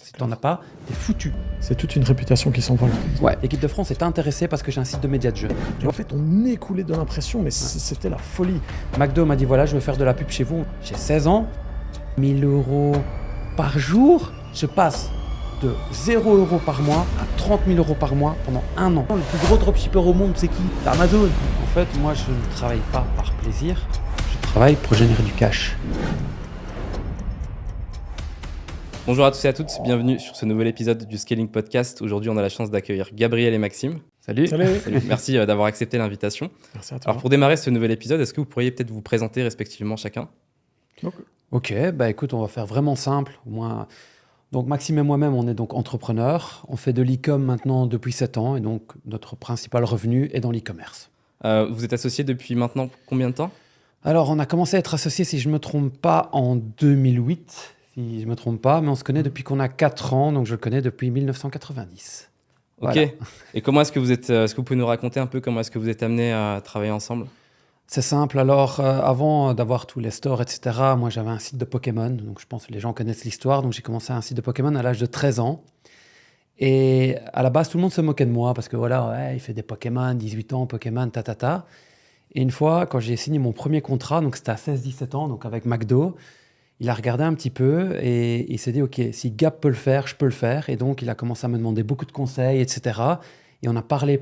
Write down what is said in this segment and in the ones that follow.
Si tu n'en as pas, t'es foutu. C'est toute une réputation qui s'envole. Ouais. L'équipe de France est intéressée parce que j'ai un site de médias de jeunes. Et en fait, on est coulé de l'impression, mais c'était la folie. McDo m'a dit voilà, je veux faire de la pub chez vous. J'ai 16 ans, 1000 euros par jour. Je passe de 0 euros par mois à 30 000 euros par mois pendant un an. Le plus gros dropshipper au monde, c'est qui? C'est Amazon. En fait, moi, je ne travaille pas par plaisir. Je travaille pour générer du cash. Bonjour à tous et à toutes, bienvenue sur ce nouvel épisode du Scaling Podcast. Aujourd'hui, on a la chance d'accueillir Gabriel et Maxime. Salut. Salut. Merci d'avoir accepté l'invitation. Merci à toi. Alors pour démarrer ce nouvel épisode, est-ce que vous pourriez peut-être vous présenter respectivement chacun? Ok, bah écoute, on va faire vraiment simple. Au moins... Donc Maxime et moi-même, on est donc entrepreneurs. On fait de l'e-com maintenant depuis 7 ans et donc notre principal revenu est dans l'e-commerce. Vous êtes associés depuis maintenant combien de temps? Alors, on a commencé à être associés, si je ne me trompe pas, en 2008. Si je ne me trompe pas, mais on se connaît depuis qu'on a 4 ans, donc je le connais depuis 1990. Ok. Voilà. Et comment est-ce que vous êtes, est-ce que vous pouvez nous raconter un peu comment est-ce que vous êtes amenés à travailler ensemble? C'est simple. Alors, avant d'avoir tous les stores, etc., moi, j'avais un site de Pokémon. Donc, je pense que les gens connaissent l'histoire. Donc, j'ai commencé un site de Pokémon à l'âge de 13 ans. Et à la base, tout le monde se moquait de moi parce que voilà, ouais, il fait des Pokémon, 18 ans, Pokémon, ta. Et une fois, quand j'ai signé mon premier contrat, donc c'était à 16-17 ans, donc avec McDo, il a regardé un petit peu et il s'est dit, OK, si Gab peut le faire, je peux le faire. Et donc, il a commencé à me demander beaucoup de conseils, etc. Et on a parlé.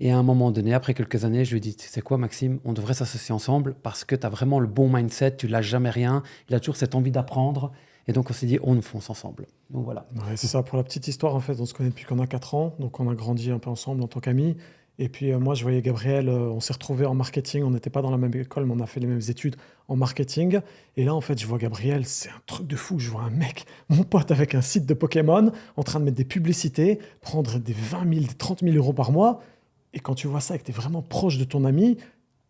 Et à un moment donné, après quelques années, je lui ai dit, tu sais quoi, Maxime, on devrait s'associer ensemble parce que tu as vraiment le bon mindset, tu lâches jamais rien, il a toujours cette envie d'apprendre. Et donc, on s'est dit, on nous fonce ensemble. Donc, voilà. Ouais, c'est ça, pour la petite histoire, en fait, on se connaît depuis qu'on a 4 ans, donc on a grandi un peu ensemble en tant qu'amis. Et puis moi, je voyais Gabriel, on s'est retrouvés en marketing, on n'était pas dans la même école, mais on a fait les mêmes études en marketing. Et là, en fait, je vois Gabriel, c'est un truc de fou. Je vois un mec, mon pote, avec un site de Pokémon, en train de mettre des publicités, prendre des 20 000, des 30 000 euros par mois. Et quand tu vois ça et que tu es vraiment proche de ton ami,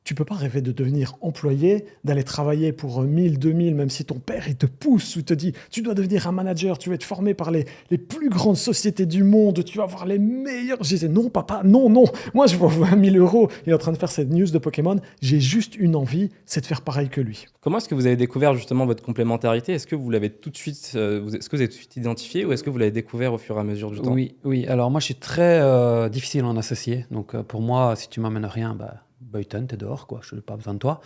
tu peux pas rêver de devenir employé, d'aller travailler pour 1000, 2000, même si ton père il te pousse ou te dit tu dois devenir un manager, tu vas être formé par les plus grandes sociétés du monde, tu vas avoir les meilleurs. Je disais non papa, non, moi je vois 20 000 euros, il est en train de faire cette news de Pokémon, j'ai juste une envie, c'est de faire pareil que lui. Comment est-ce que vous avez découvert justement votre complémentarité? Est-ce que vous l'avez tout de suite, est-ce que vous avez tout de suite identifié ou est-ce que vous l'avez découvert au fur et à mesure du temps? Oui. Alors, moi, je suis très difficile en associé. Donc, pour moi, si tu m'amènes rien, Boyton, t'es dehors, quoi. Je n'ai pas besoin de toi.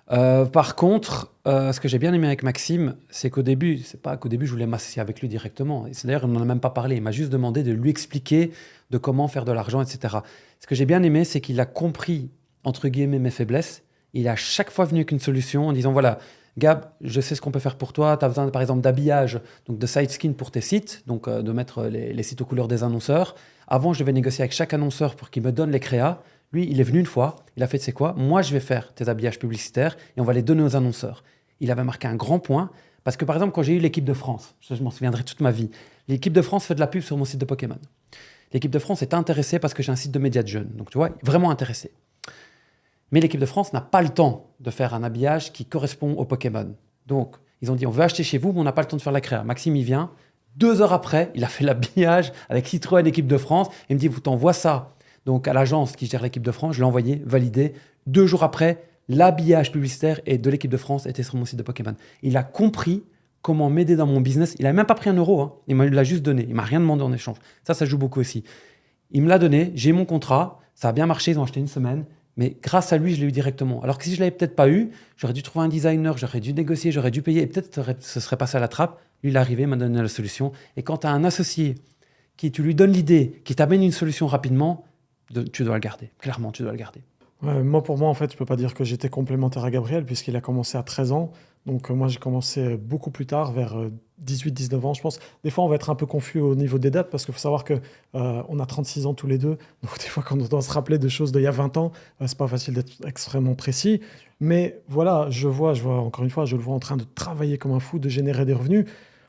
Par contre, ce que j'ai bien aimé avec Maxime, c'est qu'au début, c'est pas qu'au début, je voulais m'associer avec lui directement. Et c'est d'ailleurs, on n'en a même pas parlé. Il m'a juste demandé de lui expliquer de comment faire de l'argent, etc. Ce que j'ai bien aimé, c'est qu'il a compris, entre guillemets, mes faiblesses. Il est à chaque fois venu avec une solution en disant, voilà, Gab, je sais ce qu'on peut faire pour toi. Tu as besoin, par exemple, d'habillage, donc de side skin pour tes sites, donc de mettre les sites aux couleurs des annonceurs. Avant, je devais négocier avec chaque annonceur pour qu'il me donne les créas. Lui, il est venu une fois, il a fait, tu sais quoi, moi, je vais faire tes habillages publicitaires et on va les donner aux annonceurs. Il avait marqué un grand point parce que, par exemple, quand j'ai eu l'équipe de France, je m'en souviendrai toute ma vie, l'équipe de France fait de la pub sur mon site de Pokémon. L'équipe de France est intéressée parce que j'ai un site de médias de jeunes. Donc, tu vois, vraiment intéressée. Mais l'équipe de France n'a pas le temps de faire un habillage qui correspond au Pokémon. Donc, ils ont dit, on veut acheter chez vous, mais on n'a pas le temps de faire la créa. Maxime, il vient. 2 heures après, il a fait l'habillage avec Citroën équipe de France. Il me dit, vous t'envoie ça. Donc, à l'agence qui gère l'équipe de France, je l'ai envoyé, validé. 2 jours après, l'habillage publicitaire et de l'équipe de France était sur mon site de Pokémon. Il a compris comment m'aider dans mon business. Il n'a même pas pris 1 euro. Hein. Il me l'a juste donné. Il ne m'a rien demandé en échange. Ça joue beaucoup aussi. Il me l'a donné. J'ai eu mon contrat. Ça a bien marché. Ils ont acheté 1 semaine. Mais grâce à lui, je l'ai eu directement. Alors que si je ne l'avais peut-être pas eu, j'aurais dû trouver un designer, j'aurais dû négocier, j'aurais dû payer. Et peut-être ce serait passé à la trappe. Lui, il est arrivé, il m'a donné la solution. Et quand tu as un associé qui, tu lui donnes l'idée, qui t'amène une solution rapidement, tu dois le garder. Clairement, tu dois le garder. Ouais, pour moi, en fait, je peux pas dire que j'étais complémentaire à Gabriel puisqu'il a commencé à 13 ans. Donc moi, j'ai commencé beaucoup plus tard, vers 18-19 ans, je pense. Des fois, on va être un peu confus au niveau des dates parce qu'il faut savoir que on a 36 ans tous les deux. Donc des fois, quand on doit se rappeler de choses d'il y a 20 ans, c'est pas facile d'être extrêmement précis. Mais voilà, je vois encore une fois, je le vois en train de travailler comme un fou, de générer des revenus.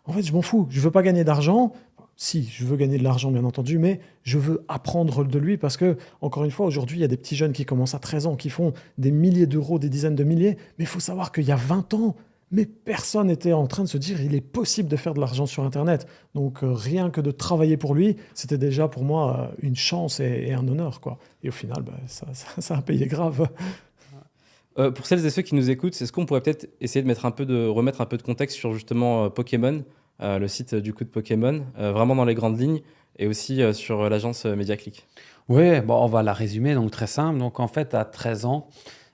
En fait, je m'en fous. Je veux pas gagner d'argent. Si, je veux gagner de l'argent, bien entendu, mais je veux apprendre de lui parce que, encore une fois, aujourd'hui, il y a des petits jeunes qui commencent à 13 ans, qui font des milliers d'euros, des dizaines de milliers. Mais il faut savoir qu'il y a 20 ans, mais personne n'était en train de se dire il est possible de faire de l'argent sur Internet. Donc, rien que de travailler pour lui, c'était déjà pour moi une chance et un honneur, quoi. Et au final, ça a payé grave. Pour celles et ceux qui nous écoutent, est-ce qu'on pourrait peut-être essayer de remettre un peu de contexte sur justement Pokémon? le site du coup de Pokémon, vraiment dans les grandes lignes, et aussi sur l'agence Mediaclick. Oui, bon, on va la résumer, donc très simple. Donc en fait, à 13 ans,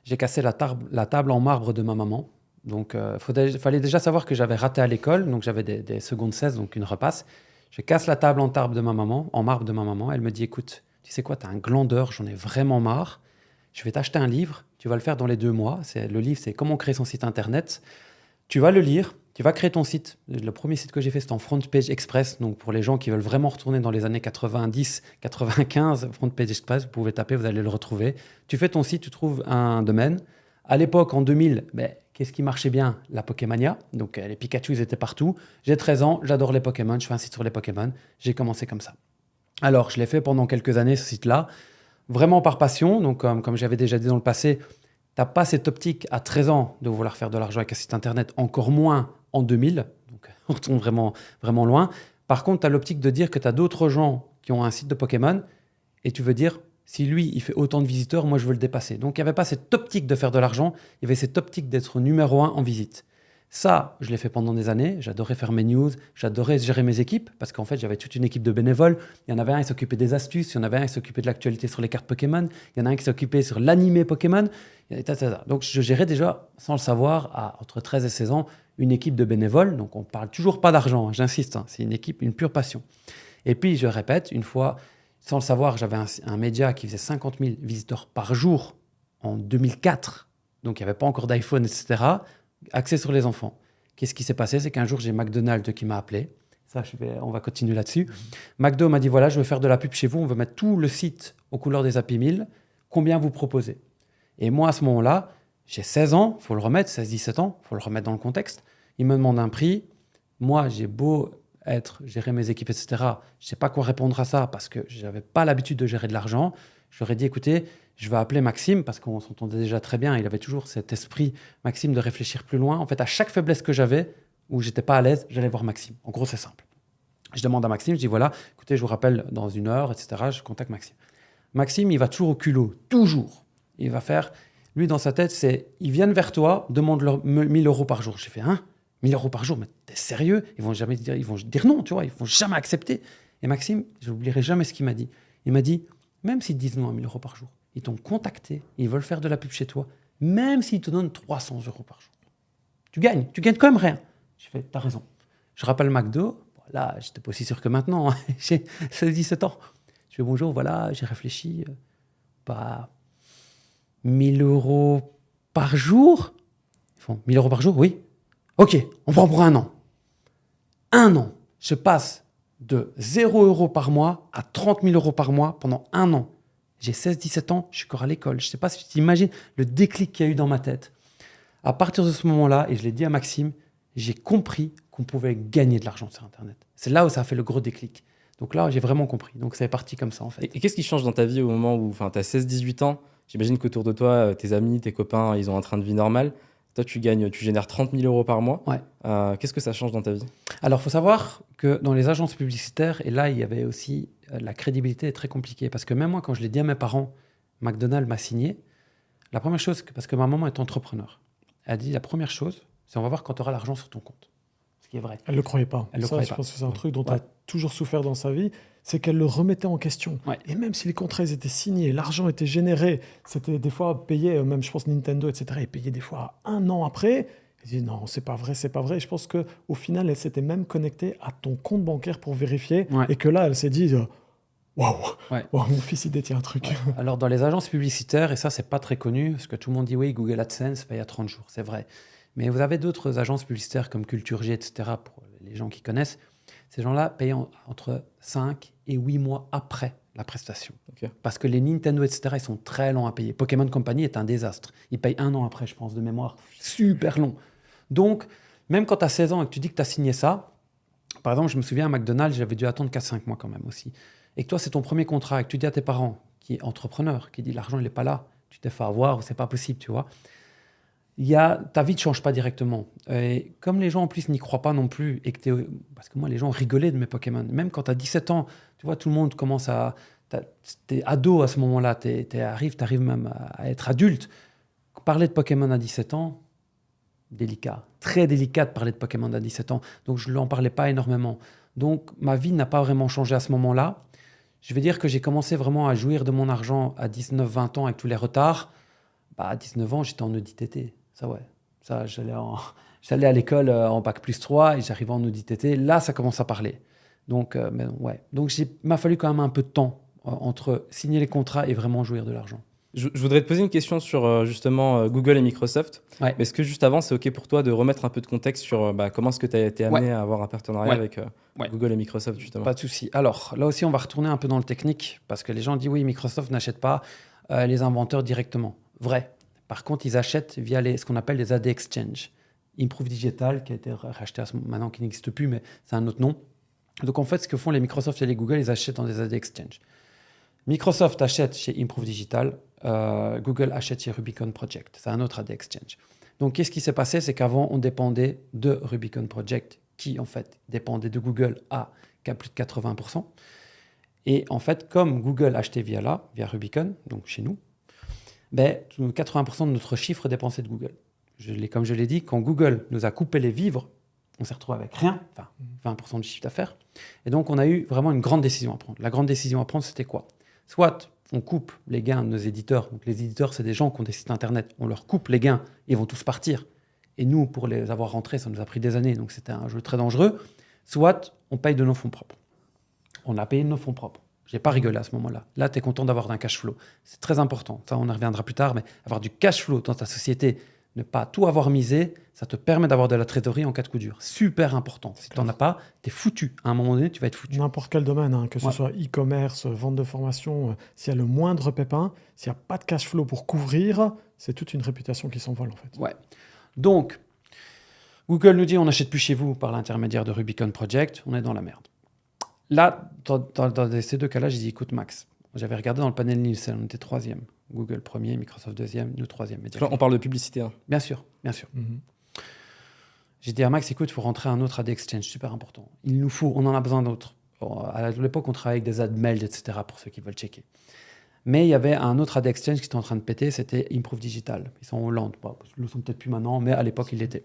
j'ai cassé la table en marbre de ma maman. Donc il fallait déjà savoir que j'avais raté à l'école, donc j'avais des secondes 16, donc une repasse. Je casse la table en marbre de ma maman. Elle me dit, écoute, tu sais quoi, tu as un glandeur, j'en ai vraiment marre. Je vais t'acheter un livre, tu vas le faire dans les 2 mois. Le livre, c'est Comment créer son site internet. Tu vas le lire, tu vas créer ton site. Le premier site que j'ai fait, c'était en Front Page Express. Donc, pour les gens qui veulent vraiment retourner dans les années 90, 95, Front Page Express, vous pouvez taper, vous allez le retrouver. Tu fais ton site, tu trouves un domaine. À l'époque, en 2000, qu'est-ce qui marchait bien? La Pokémania. Donc, les Pikachu, ils étaient partout. J'ai 13 ans, j'adore les Pokémon, je fais un site sur les Pokémon. J'ai commencé comme ça. Alors, je l'ai fait pendant quelques années, ce site-là, vraiment par passion. Donc, comme j'avais déjà dit dans le passé, tu n'as pas cette optique à 13 ans de vouloir faire de l'argent avec un site internet, encore moins en 2000. Donc, on retourne vraiment, vraiment loin. Par contre, tu as l'optique de dire que tu as d'autres gens qui ont un site de Pokémon et tu veux dire, si lui, il fait autant de visiteurs, moi, je veux le dépasser. Donc, il n'y avait pas cette optique de faire de l'argent, il y avait cette optique d'être numéro 1 en visite. Ça, je l'ai fait pendant des années. J'adorais faire mes news, j'adorais gérer mes équipes parce qu'en fait, j'avais toute une équipe de bénévoles. Il y en avait un qui s'occupait des astuces, il y en avait un qui s'occupait de l'actualité sur les cartes Pokémon, il y en a un qui s'occupait sur l'animé Pokémon. Donc, je gérais déjà, sans le savoir, entre 13 et 16 ans, une équipe de bénévoles. Donc, on ne parle toujours pas d'argent, j'insiste, c'est une équipe, une pure passion. Et puis, je répète, une fois, sans le savoir, j'avais un média qui faisait 50 000 visiteurs par jour en 2004. Donc, il n'y avait pas encore d'iPhone, etc., axé sur les enfants. Qu'est-ce qui s'est passé? C'est qu'un jour, j'ai McDonald's qui m'a appelé. Ça, on va continuer là-dessus. McDo m'a dit, voilà, je veux faire de la pub chez vous. On veut mettre tout le site aux couleurs des Happy Meal. Combien vous proposez? Et moi, à ce moment-là, j'ai 16 ans, il faut le remettre, 16-17 ans, il faut le remettre dans le contexte. Il me demande un prix. Moi, j'ai beau gérer mes équipes, etc. Je ne sais pas quoi répondre à ça parce que je n'avais pas l'habitude de gérer de l'argent. Je leur ai dit, écoutez, je vais appeler Maxime parce qu'on s'entendait déjà très bien. Il avait toujours cet esprit, Maxime, de réfléchir plus loin. En fait, à chaque faiblesse que j'avais, où j'étais pas à l'aise, j'allais voir Maxime. En gros, c'est simple. Je demande à Maxime, je dis voilà, écoutez, je vous rappelle dans 1 heure, etc. Je contacte Maxime. Maxime, il va toujours au culot, toujours. Il va faire, lui, dans sa tête, c'est, ils viennent vers toi, demande-leur 1 000 euros par jour. J'ai fait, 1 000 euros par jour, mais t'es sérieux? Ils vont dire non, tu vois, ils vont jamais accepter. Et Maxime, je n'oublierai jamais ce qu'il m'a dit. Il m'a dit, même s'ils disent non à 1 000 euros par jour, ils t'ont contacté, ils veulent faire de la pub chez toi, même s'ils te donnent 300 euros par jour. Tu gagnes quand même rien. J'ai fait, t'as raison. Je rappelle McDo, là, j'étais pas aussi sûr que maintenant, hein. J'ai 16-17 ans. Je fais bonjour, voilà, j'ai réfléchi, 1 000 euros par jour? Ils font 1 000 euros par jour, oui. Ok, on prend pour 1 an. 1 an, je passe de 0 euros par mois à 30 000 euros par mois pendant 1 an. J'ai 16-17 ans, je suis encore à l'école. Je ne sais pas si tu t'imagines le déclic qu'il y a eu dans ma tête. À partir de ce moment-là, et je l'ai dit à Maxime, j'ai compris qu'on pouvait gagner de l'argent sur Internet. C'est là où ça a fait le gros déclic. Donc là, j'ai vraiment compris. Donc c'est parti comme ça, en fait. Et qu'est-ce qui change dans ta vie au moment où tu as 16-18 ans? J'imagine qu'autour de toi, tes amis, tes copains, ils ont un train de vie normal. Toi, tu génères 30 000 euros par mois. Ouais. Qu'est-ce que ça change dans ta vie? Alors, il faut savoir que dans les agences publicitaires, et là, il y avait aussi la crédibilité est très compliquée. Parce que même moi, quand je l'ai dit à mes parents, McDonald's m'a signé, la première chose, parce que ma maman est entrepreneur, elle a dit la première chose, c'est on va voir quand tu auras l'argent sur ton compte. Ce qui est vrai. Elle ne le croyait pas. Elle le ça, croyait je pas. pense que c'est un truc dont Ouais. elle a toujours souffert dans sa vie, c'est qu'elle le remettait en question. Ouais. Et même si les contrats ils étaient signés, l'argent était généré, c'était des fois payé, même je pense Nintendo, etc., ils payaient des fois 1 an après. Elle dit non, c'est pas vrai, c'est pas vrai. Et je pense qu'au final, elle s'était même connectée à ton compte bancaire pour vérifier. Ouais. Et que là, elle s'est dit waouh, Ouais. mon fils il détient un truc. Ouais. Alors, dans les agences publicitaires, et ça, c'est pas très connu, parce que tout le monde dit oui, Google AdSense paye à 30 jours, c'est vrai. Mais vous avez d'autres agences publicitaires comme Culture G, etc., pour les gens qui connaissent. Ces gens-là payent entre 5 et 8 mois après la prestation. Okay. Parce que les Nintendo, etc., ils sont très longs à payer. Pokémon Company est un désastre. Ils payent 1 an après, je pense, de mémoire. Super long. Donc, même quand tu as 16 ans et que tu dis que tu as signé ça, par exemple, je me souviens à McDonald's, j'avais dû attendre 4-5 mois quand même aussi. Et que toi, c'est ton premier contrat et que tu dis à tes parents, qui est entrepreneur, qui dit l'argent, il n'est pas là, tu t'es fait avoir ou c'est pas possible, tu vois. Ta vie ne change pas directement. Et comme les gens en plus n'y croient pas non plus, et que parce que moi, les gens rigolaient de mes Pokémon. Même quand tu as 17 ans, tu vois, tout le monde commence à. T'es ado à ce moment-là, t'arrives même à être adulte. Parler de Pokémon à 17 ans, délicat, très délicat de parler de Pokémon à 17 ans. Donc, je ne l'en parlais pas énormément. Donc, ma vie n'a pas vraiment changé à ce moment-là. Je vais dire que j'ai commencé vraiment à jouir de mon argent à 19-20 ans avec tous les retards. À 19 ans, j'étais en Audit TT. Ça, ouais. Ça, j'allais à l'école en bac+3 et j'arrivais en Audit TT. Là, ça commence à parler. Donc, mais ouais. Donc, il m'a fallu quand même un peu de temps entre signer les contrats et vraiment jouir de l'argent. Je voudrais te poser une question sur justement Google et Microsoft. Ouais. Mais est-ce que juste avant, c'est OK pour toi de remettre un peu de contexte sur comment est-ce que tu as été amené à avoir un partenariat avec Google et Microsoft, justement? Pas de souci. Alors, là aussi, on va retourner un peu dans le technique parce que les gens disent oui, Microsoft n'achète pas les inventeurs directement. Vrai. Par contre, ils achètent via ce qu'on appelle les AD Exchange. Improve Digital, qui a été racheté maintenant, qui n'existe plus, mais c'est un autre nom. Donc, en fait, ce que font les Microsoft et les Google, ils achètent dans des AD Exchange. Microsoft achète chez Improve Digital, Google achète chez Rubicon Project. C'est un autre AD Exchange. Donc, qu'est-ce qui s'est passé? C'est qu'avant, on dépendait de Rubicon Project, qui, en fait, dépendait de Google qu'à plus de 80%. Et en fait, comme Google achetait via Rubicon, donc chez nous, 80% de notre chiffre dépensait de Google. Comme je l'ai dit, quand Google nous a coupé les vivres, on s'est retrouvé avec rien, enfin 20% de chiffre d'affaires. Et donc, on a eu vraiment une grande décision à prendre. La grande décision à prendre, c'était quoi? Soit on coupe les gains de nos éditeurs. Donc, les éditeurs, c'est des gens qui ont des sites internet. On leur coupe les gains, ils vont tous partir. Et nous, pour les avoir rentrés, ça nous a pris des années. Donc, c'était un jeu très dangereux. Soit on paye de nos fonds propres. On a payé de nos fonds propres. Je n'ai pas rigolé à ce moment-là. Là, tu es content d'avoir un cash flow. C'est très important. Ça, on y reviendra plus tard. Mais avoir du cash flow dans ta société, ne pas tout avoir misé, ça te permet d'avoir de la trésorerie en cas de coup dur. Super important. Si tu n'en as pas, tu es foutu. À un moment donné, tu vas être foutu. N'importe quel domaine, que ce soit e-commerce, vente de formation, s'il y a le moindre pépin, s'il n'y a pas de cash flow pour couvrir, c'est toute une réputation qui s'envole en fait. Ouais. Donc, Google nous dit on n'achète plus chez vous par l'intermédiaire de Rubicon Project, on est dans la merde. Là, dans ces deux cas-là, j'ai dit écoute Max, j'avais regardé dans le panel Nielsen, on était troisième. Google premier, Microsoft deuxième, nous troisième. On parle de publicité. Hein. Bien sûr, bien sûr. J'ai dit à Max, écoute, il faut rentrer un autre AD Exchange, super important. Il nous faut, on en a besoin d'autres. À l'époque, on travaillait avec des AdMail, etc., pour ceux qui veulent checker. Mais il y avait un autre AD Exchange qui était en train de péter, c'était Improve Digital. Ils sont en Hollande, ils le sont peut-être plus maintenant, mais à l'époque, ils l'étaient.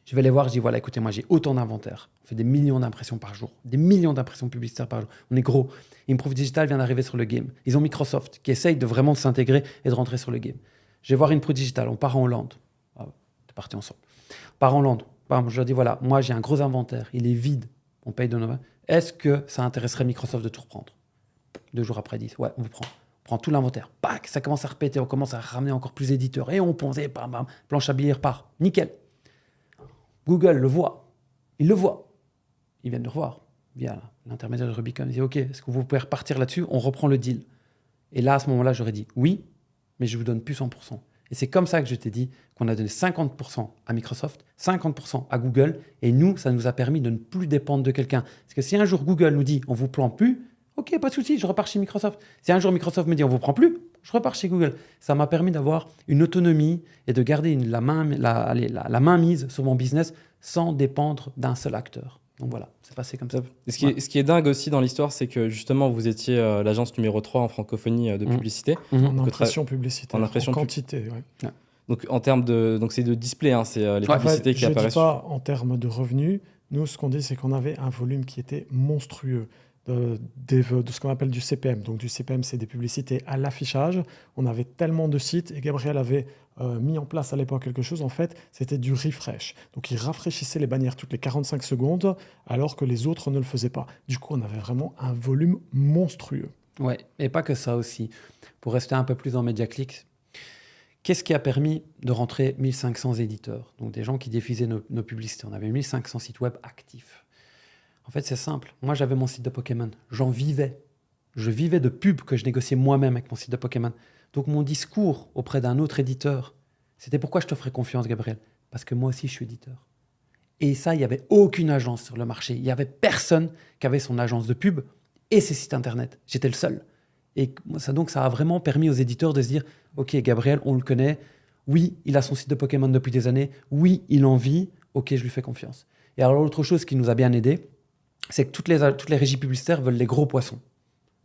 Je vais les voir, je dis voilà, écoutez, moi j'ai autant d'inventaire. On fait des millions d'impressions par jour, des millions d'impressions publicitaires par jour. On est gros. Improve Digital vient d'arriver sur le game. Ils ont Microsoft qui essaye de vraiment s'intégrer et de rentrer sur le game. Je vais voir Improve Digital, on part en Hollande. On est partis ensemble. On part en Hollande. Je leur dis voilà, moi j'ai un gros inventaire, il est vide, on paye de nos mains. Est-ce que ça intéresserait Microsoft de tout reprendre? 2 jours après, ils disent ouais, on vous prend. On prend tout l'inventaire. Pac, ça commence à répéter, on commence à ramener encore plus d'éditeurs. Et on pense, et bam, bam, planche à billets repart. Nickel. Google le voit. Il le voit. Ils viennent le revoir via l'intermédiaire de Rubicon. Ils disent OK, est-ce que vous pouvez repartir là-dessus? On reprend le deal. Et là, à ce moment-là, j'aurais dit oui, mais je vous donne plus 100%. Et c'est comme ça que je t'ai dit qu'on a donné 50% à Microsoft, 50% à Google. Et nous, ça nous a permis de ne plus dépendre de quelqu'un. Parce que si un jour Google nous dit on ne vous prend plus, OK, pas de souci, je repars chez Microsoft. Si un jour Microsoft me dit on ne vous prend plus, je repars chez Google. Ça m'a permis d'avoir une autonomie et de garder la main mise sur mon business sans dépendre d'un seul acteur. Donc voilà, c'est passé comme ça. Et ce qui est dingue aussi dans l'histoire, c'est que justement, vous étiez l'agence numéro 3 en francophonie de publicité. En impression publicitaire, en quantité. Ouais. Donc, en termes donc c'est de display, hein, c'est les publicités qui apparaissent. Je ne dis pas en termes de revenus. Nous, ce qu'on dit, c'est qu'on avait un volume qui était monstrueux. De ce qu'on appelle du CPM. Donc du CPM, c'est des publicités à l'affichage. On avait tellement de sites et Gabriel avait mis en place à l'époque quelque chose, en fait, c'était du refresh. Donc il rafraîchissait les bannières toutes les 45 secondes alors que les autres ne le faisaient pas. Du coup, on avait vraiment un volume monstrueux. Ouais, et pas que ça aussi. Pour rester un peu plus en MediaClick, qu'est-ce qui a permis de rentrer 1500 éditeurs? Donc des gens qui diffusaient nos publicités. On avait 1500 sites web actifs. En fait, c'est simple. Moi, j'avais mon site de Pokémon. J'en vivais. Je vivais de pubs que je négociais moi-même avec mon site de Pokémon. Donc, mon discours auprès d'un autre éditeur, c'était pourquoi je te ferais confiance, Gabriel. Parce que moi aussi, je suis éditeur. Et ça, il n'y avait aucune agence sur le marché. Il n'y avait personne qui avait son agence de pub et ses sites Internet. J'étais le seul. Et donc, ça a vraiment permis aux éditeurs de se dire « Ok, Gabriel, on le connaît. Oui, il a son site de Pokémon depuis des années. Oui, il en vit. Ok, je lui fais confiance. » Et alors, l'autre chose qui nous a bien aidés, c'est que toutes les régies publicitaires veulent les gros poissons.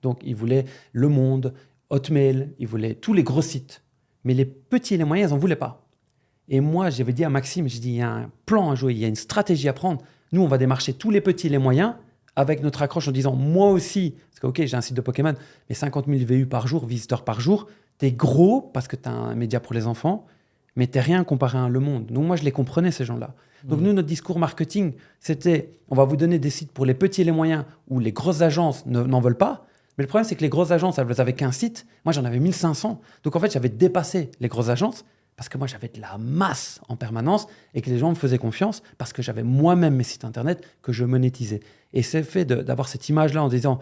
Donc, ils voulaient Le Monde, Hotmail, ils voulaient tous les gros sites. Mais les petits et les moyens, ils n'en voulaient pas. Et moi, j'avais dit à Maxime, j'ai dit, il y a un plan à jouer, il y a une stratégie à prendre. Nous, on va démarcher tous les petits et les moyens avec notre accroche en disant, moi aussi, parce que ok, j'ai un site de Pokémon, mais 50 000 VU par jour, visiteurs par jour, t'es gros parce que t'as un média pour les enfants, mais t'es rien comparé à Le Monde. Donc moi, je les comprenais, ces gens-là. Donc nous, notre discours marketing, c'était, on va vous donner des sites pour les petits et les moyens où les grosses agences n'en veulent pas. Mais le problème, c'est que les grosses agences, elles avaient qu'un site. Moi, j'en avais 1500. Donc en fait, j'avais dépassé les grosses agences parce que moi, j'avais de la masse en permanence et que les gens me faisaient confiance parce que j'avais moi-même mes sites internet que je monétisais. Et c'est fait d'avoir cette image-là en disant,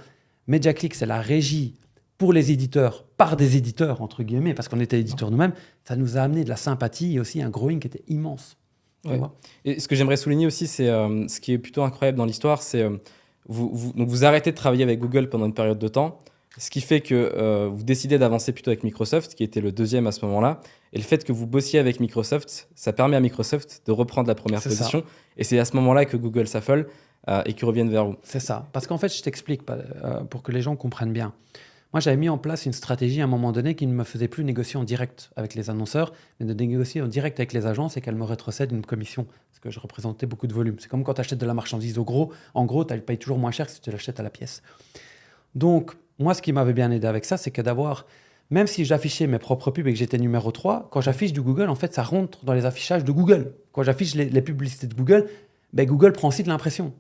MediaClick, c'est la régie pour les éditeurs, par des éditeurs, entre guillemets, parce qu'on était éditeurs nous-mêmes, ça nous a amené de la sympathie et aussi un growing qui était immense. Tu Ouais. vois. Et ce que j'aimerais souligner aussi, c'est ce qui est plutôt incroyable dans l'histoire, c'est donc vous arrêtez de travailler avec Google pendant une période de temps, ce qui fait que vous décidez d'avancer plutôt avec Microsoft, qui était le deuxième à ce moment-là. Et le fait que vous bossiez avec Microsoft, ça permet à Microsoft de reprendre la première C'est position. Et c'est à ce moment-là que Google s'affole et qu'ils reviennent vers vous. C'est ça. Parce qu'en fait, je t'explique pour que les gens comprennent bien. Moi, j'avais mis en place une stratégie à un moment donné qui ne me faisait plus négocier en direct avec les annonceurs, mais de négocier en direct avec les agences et qu'elles me rétrocèdent une commission, parce que je représentais beaucoup de volume. C'est comme quand tu achètes de la marchandise au gros. En gros, tu payes toujours moins cher que si tu l'achètes à la pièce. Donc, moi, ce qui m'avait bien aidé avec ça, c'est que d'avoir, même si j'affichais mes propres pubs et que j'étais numéro 3, quand j'affiche du Google, en fait, ça rentre dans les affichages de Google. Quand j'affiche les publicités de Google, ben, Google prend aussi de l'impression.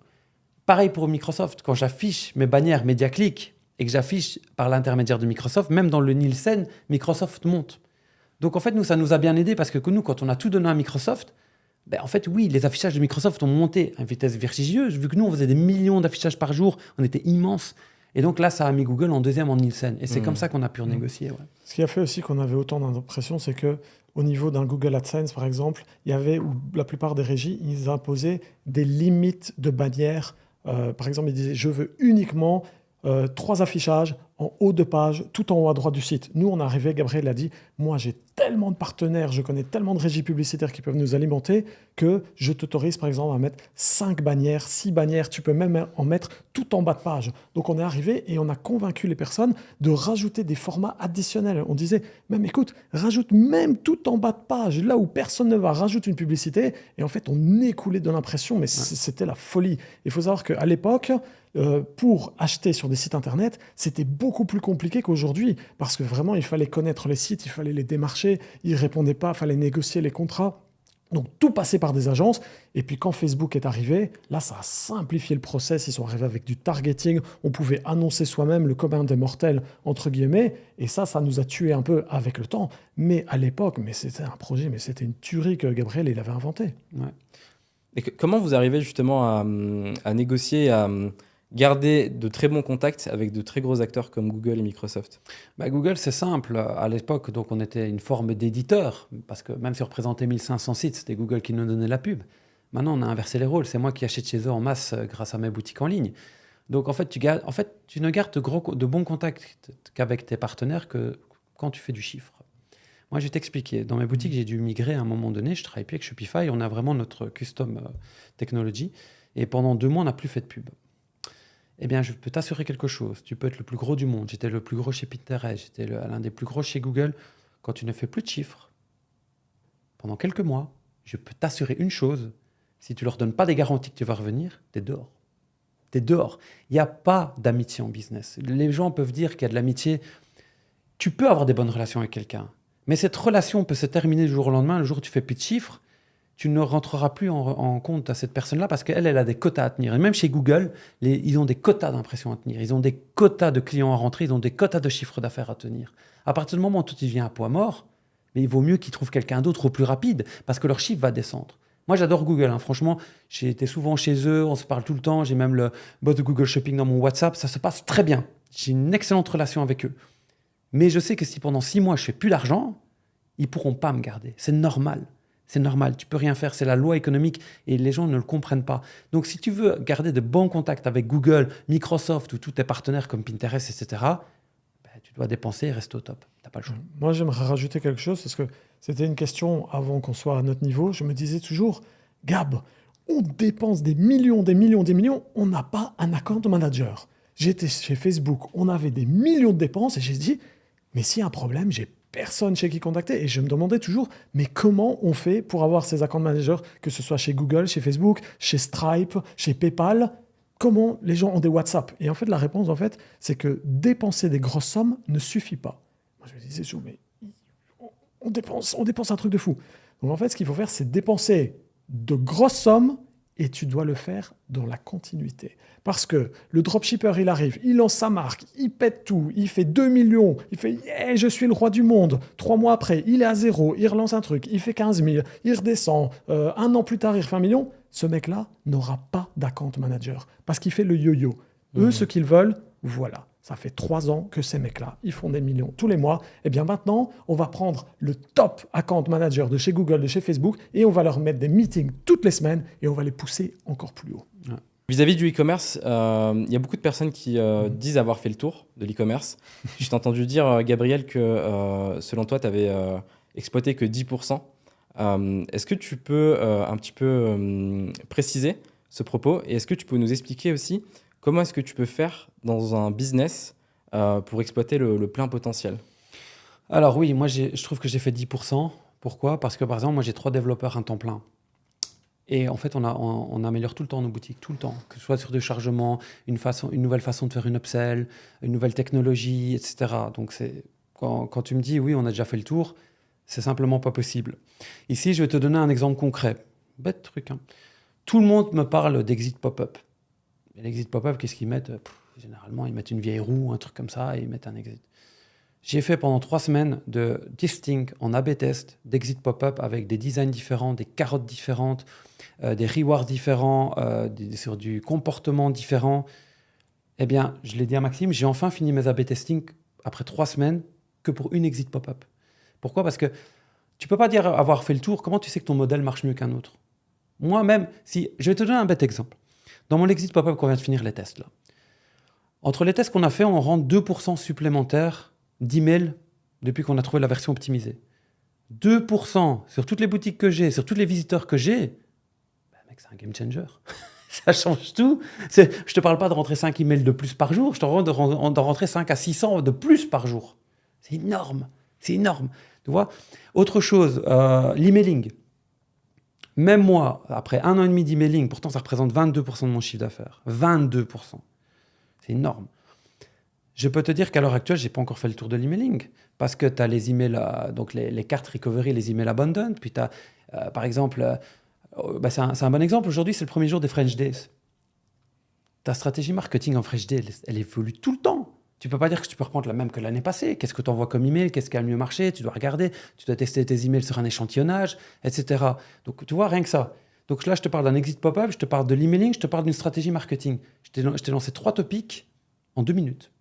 Pareil pour Microsoft. Quand j'affiche mes bannières MediaClick et que j'affiche par l'intermédiaire de Microsoft, même dans le Nielsen, Microsoft monte. Donc en fait, nous, ça nous a bien aidé parce que nous, quand on a tout donné à Microsoft, ben, en fait, oui, les affichages de Microsoft ont monté à une vitesse vertigineuse. Vu que nous, on faisait des millions d'affichages par jour, on était immense. Et donc là, ça a mis Google en deuxième en Nielsen. Et c'est comme ça qu'on a pu renégocier. Ouais. Ce qui a fait aussi qu'on avait autant d'impression, c'est que au niveau d'un Google AdSense, par exemple, il y avait, où la plupart des régies, ils imposaient des limites de bannières. Par exemple, ils disaient, je veux uniquement 3 affichages en haut de page, tout en haut à droite du site. Nous, on est arrivé, Gabriel a dit, moi j'ai tellement de partenaires, je connais tellement de régies publicitaires qui peuvent nous alimenter que je t'autorise par exemple à mettre 5 bannières, 6 bannières, tu peux même en mettre tout en bas de page. Donc on est arrivé et on a convaincu les personnes de rajouter des formats additionnels. On disait, même écoute, rajoute même tout en bas de page, là où personne ne va, rajoute une publicité. Et en fait, on écoulait de l'impression, mais c'était la folie. Il faut savoir qu'à l'époque, pour acheter sur des sites internet, c'était beaucoup plus compliqué qu'aujourd'hui parce que vraiment il fallait connaître les sites, il fallait les démarcher, ils répondaient pas, il fallait négocier les contrats. Donc tout passait par des agences. Et puis quand Facebook est arrivé, là ça a simplifié le process. Ils sont arrivés avec du targeting. On pouvait annoncer soi-même le commun des mortels entre guillemets. Et ça nous a tué un peu avec le temps. Mais à l'époque, mais c'était un projet, mais c'était une tuerie que Gabriel il avait inventé. Ouais. Et comment vous arrivez justement à négocier, à garder de très bons contacts avec de très gros acteurs comme Google et Microsoft? Bah, Google, c'est simple. À l'époque, donc, on était une forme d'éditeur, parce que même si on représentait 1500 sites, c'était Google qui nous donnait la pub. Maintenant, on a inversé les rôles. C'est moi qui achète chez eux en masse grâce à mes boutiques en ligne. Donc, en fait, tu ne gardes de bons contacts qu'avec tes partenaires que quand tu fais du chiffre. Moi, je vais t'expliquer. Dans mes boutiques, j'ai dû migrer à un moment donné. Je travaille plus avec Shopify. On a vraiment notre custom technology. Et pendant 2 mois, on n'a plus fait de pub. Eh bien, je peux t'assurer quelque chose. Tu peux être le plus gros du monde. J'étais le plus gros chez Pinterest. J'étais l'un des plus gros chez Google. Quand tu ne fais plus de chiffres, pendant quelques mois, je peux t'assurer une chose. Si tu ne leur donnes pas des garanties que tu vas revenir, tu es dehors. Tu es dehors. Il n'y a pas d'amitié en business. Les gens peuvent dire qu'il y a de l'amitié. Tu peux avoir des bonnes relations avec quelqu'un. Mais cette relation peut se terminer du jour au lendemain. Le jour où tu fais plus de chiffres, tu ne rentreras plus en compte à cette personne-là parce qu'elle a des quotas à tenir. Et même chez Google, ils ont des quotas d'impression à tenir. Ils ont des quotas de clients à rentrer. Ils ont des quotas de chiffre d'affaires à tenir. À partir du moment où tout y vient à poids mort, mais il vaut mieux qu'ils trouvent quelqu'un d'autre au plus rapide parce que leur chiffre va descendre. Moi, j'adore Google. Hein. Franchement, j'ai été souvent chez eux. On se parle tout le temps. J'ai même le bot de Google Shopping dans mon WhatsApp. Ça se passe très bien. J'ai une excellente relation avec eux. Mais je sais que si pendant 6 mois, je ne fais plus d'argent, ils ne pourront pas me garder. C'est normal. C'est normal, tu peux rien faire, c'est la loi économique et les gens ne le comprennent pas. Donc si tu veux garder de bons contacts avec Google, Microsoft ou tous tes partenaires comme Pinterest, etc., tu dois dépenser et rester au top. Tu n'as pas le choix. Moi, j'aimerais rajouter quelque chose parce que c'était une question avant qu'on soit à notre niveau. Je me disais toujours, Gab, on dépense des millions, on n'a pas un account manager. J'étais chez Facebook, on avait des millions de dépenses et j'ai dit, mais s'il y a un problème, j'ai personne chez qui contacter. Et je me demandais toujours, mais comment on fait pour avoir ces account managers, que ce soit chez Google, chez Facebook, chez Stripe, chez PayPal? Comment les gens ont des WhatsApp? Et en fait, la réponse, en fait, c'est que dépenser des grosses sommes ne suffit pas. Moi, je me disais, mais on dépense un truc de fou. Donc, en fait, ce qu'il faut faire, c'est dépenser de grosses sommes et tu dois le faire dans la continuité. Parce que le dropshipper, il arrive, il lance sa marque, il pète tout, il fait 2 millions, il fait yeah, « je suis le roi du monde ». 3 mois après, il est à zéro, il relance un truc, il fait 15 000, il redescend. 1 an plus tard, il refait 1 million. Ce mec-là n'aura pas d'account manager parce qu'il fait le yo-yo. Eux, ce qu'ils veulent, voilà. Ça fait 3 ans que ces mecs-là, ils font des millions tous les mois. Et bien maintenant, on va prendre le top account manager de chez Google, de chez Facebook, et on va leur mettre des meetings toutes les semaines et on va les pousser encore plus haut. Ouais. Vis-à-vis du e-commerce, il y a beaucoup de personnes qui disent avoir fait le tour de l'e-commerce. Je t'ai entendu dire, Gabriel, que selon toi, tu avais exploité que 10%. Est-ce que tu peux un petit peu préciser ce propos? Et est-ce que tu peux nous expliquer aussi comment est-ce que tu peux faire dans un business pour exploiter le plein potentiel? Alors oui, moi je trouve que j'ai fait 10%. Pourquoi? Parce que par exemple, moi j'ai 3 développeurs à temps plein. Et en fait, on améliore tout le temps nos boutiques, tout le temps. Que ce soit sur du chargement, une nouvelle façon de faire une upsell, une nouvelle technologie, etc. Donc quand tu me dis oui, on a déjà fait le tour, c'est simplement pas possible. Ici, je vais te donner un exemple concret. Bête truc, hein. Tout le monde me parle d'exit pop-up. Et l'exit pop-up, qu'est-ce qu'ils mettent? Généralement, ils mettent une vieille roue, un truc comme ça, et ils mettent un exit. J'ai fait pendant 3 semaines de testing en A/B test d'exit pop-up avec des designs différents, des carottes différentes, des rewards différents, sur du comportement différent. Eh bien, je l'ai dit à Maxime, j'ai enfin fini mes A/B testing après 3 semaines que pour une exit pop-up. Pourquoi? Parce que tu ne peux pas dire avoir fait le tour. Comment tu sais que ton modèle marche mieux qu'un autre? Moi-même, je vais te donner un bête exemple. Dans mon exit pop-up qu'on vient de finir les tests, là, entre les tests qu'on a fait, on rentre 2% supplémentaires d'emails depuis qu'on a trouvé la version optimisée. 2% sur toutes les boutiques que j'ai, sur tous les visiteurs que j'ai, mec, c'est un game changer. Ça change tout. Je ne te parle pas de rentrer 5 emails de plus par jour, je te parle de rentrer 5 à 600 de plus par jour. C'est énorme. C'est énorme. Tu vois? Autre chose, l'emailing. Même moi, après 1 an et demi d'emailing, pourtant ça représente 22% de mon chiffre d'affaires. 22%. C'est énorme. Je peux te dire qu'à l'heure actuelle, je n'ai pas encore fait le tour de l'emailing. Parce que tu as les emails, donc les cartes recovery, les emails abandon. Puis tu as, par exemple, c'est un bon exemple. Aujourd'hui, c'est le premier jour des French Days. Ta stratégie marketing en French Day, elle évolue tout le temps. Tu ne peux pas dire que tu peux reprendre la même que l'année passée. Qu'est-ce que tu envoies comme email? Qu'est-ce qui a le mieux marché? Tu dois regarder. Tu dois tester tes emails sur un échantillonnage, etc. Donc, tu vois, rien que ça. Donc là, je te parle d'un exit pop-up, je te parle de l'emailing, je te parle d'une stratégie marketing. Je t'ai lancé 3 topics en 2 minutes.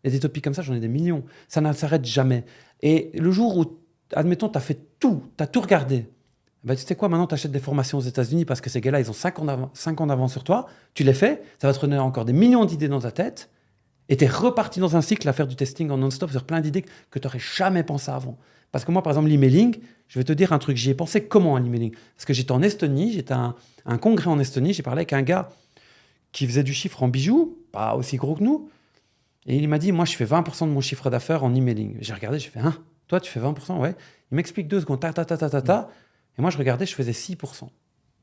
Et des topics comme ça, j'en ai des millions. Ça ne s'arrête jamais. Et le jour où, admettons, tu as fait tout, tu as tout regardé, ben, tu sais quoi, maintenant, tu achètes des formations aux États-Unis parce que ces gars-là, ils ont 5 ans d'avance sur toi. Tu les fais, ça va te donner encore des millions d'idées dans ta tête. Et tu es reparti dans un cycle à faire du testing en non-stop sur plein d'idées que tu n'aurais jamais pensé avant. Parce que moi, par exemple, l'emailing, je vais te dire un truc. J'y ai pensé comment à l'emailing? Parce que j'étais en Estonie, j'étais à un congrès en Estonie, j'ai parlé avec un gars qui faisait du chiffre en bijoux, pas aussi gros que nous. Et il m'a dit, moi, je fais 20% de mon chiffre d'affaires en emailing. J'ai regardé, j'ai fait, hein, toi, tu fais 20%? Ouais. Il m'explique 2 secondes, Et moi, je regardais, je faisais 6%.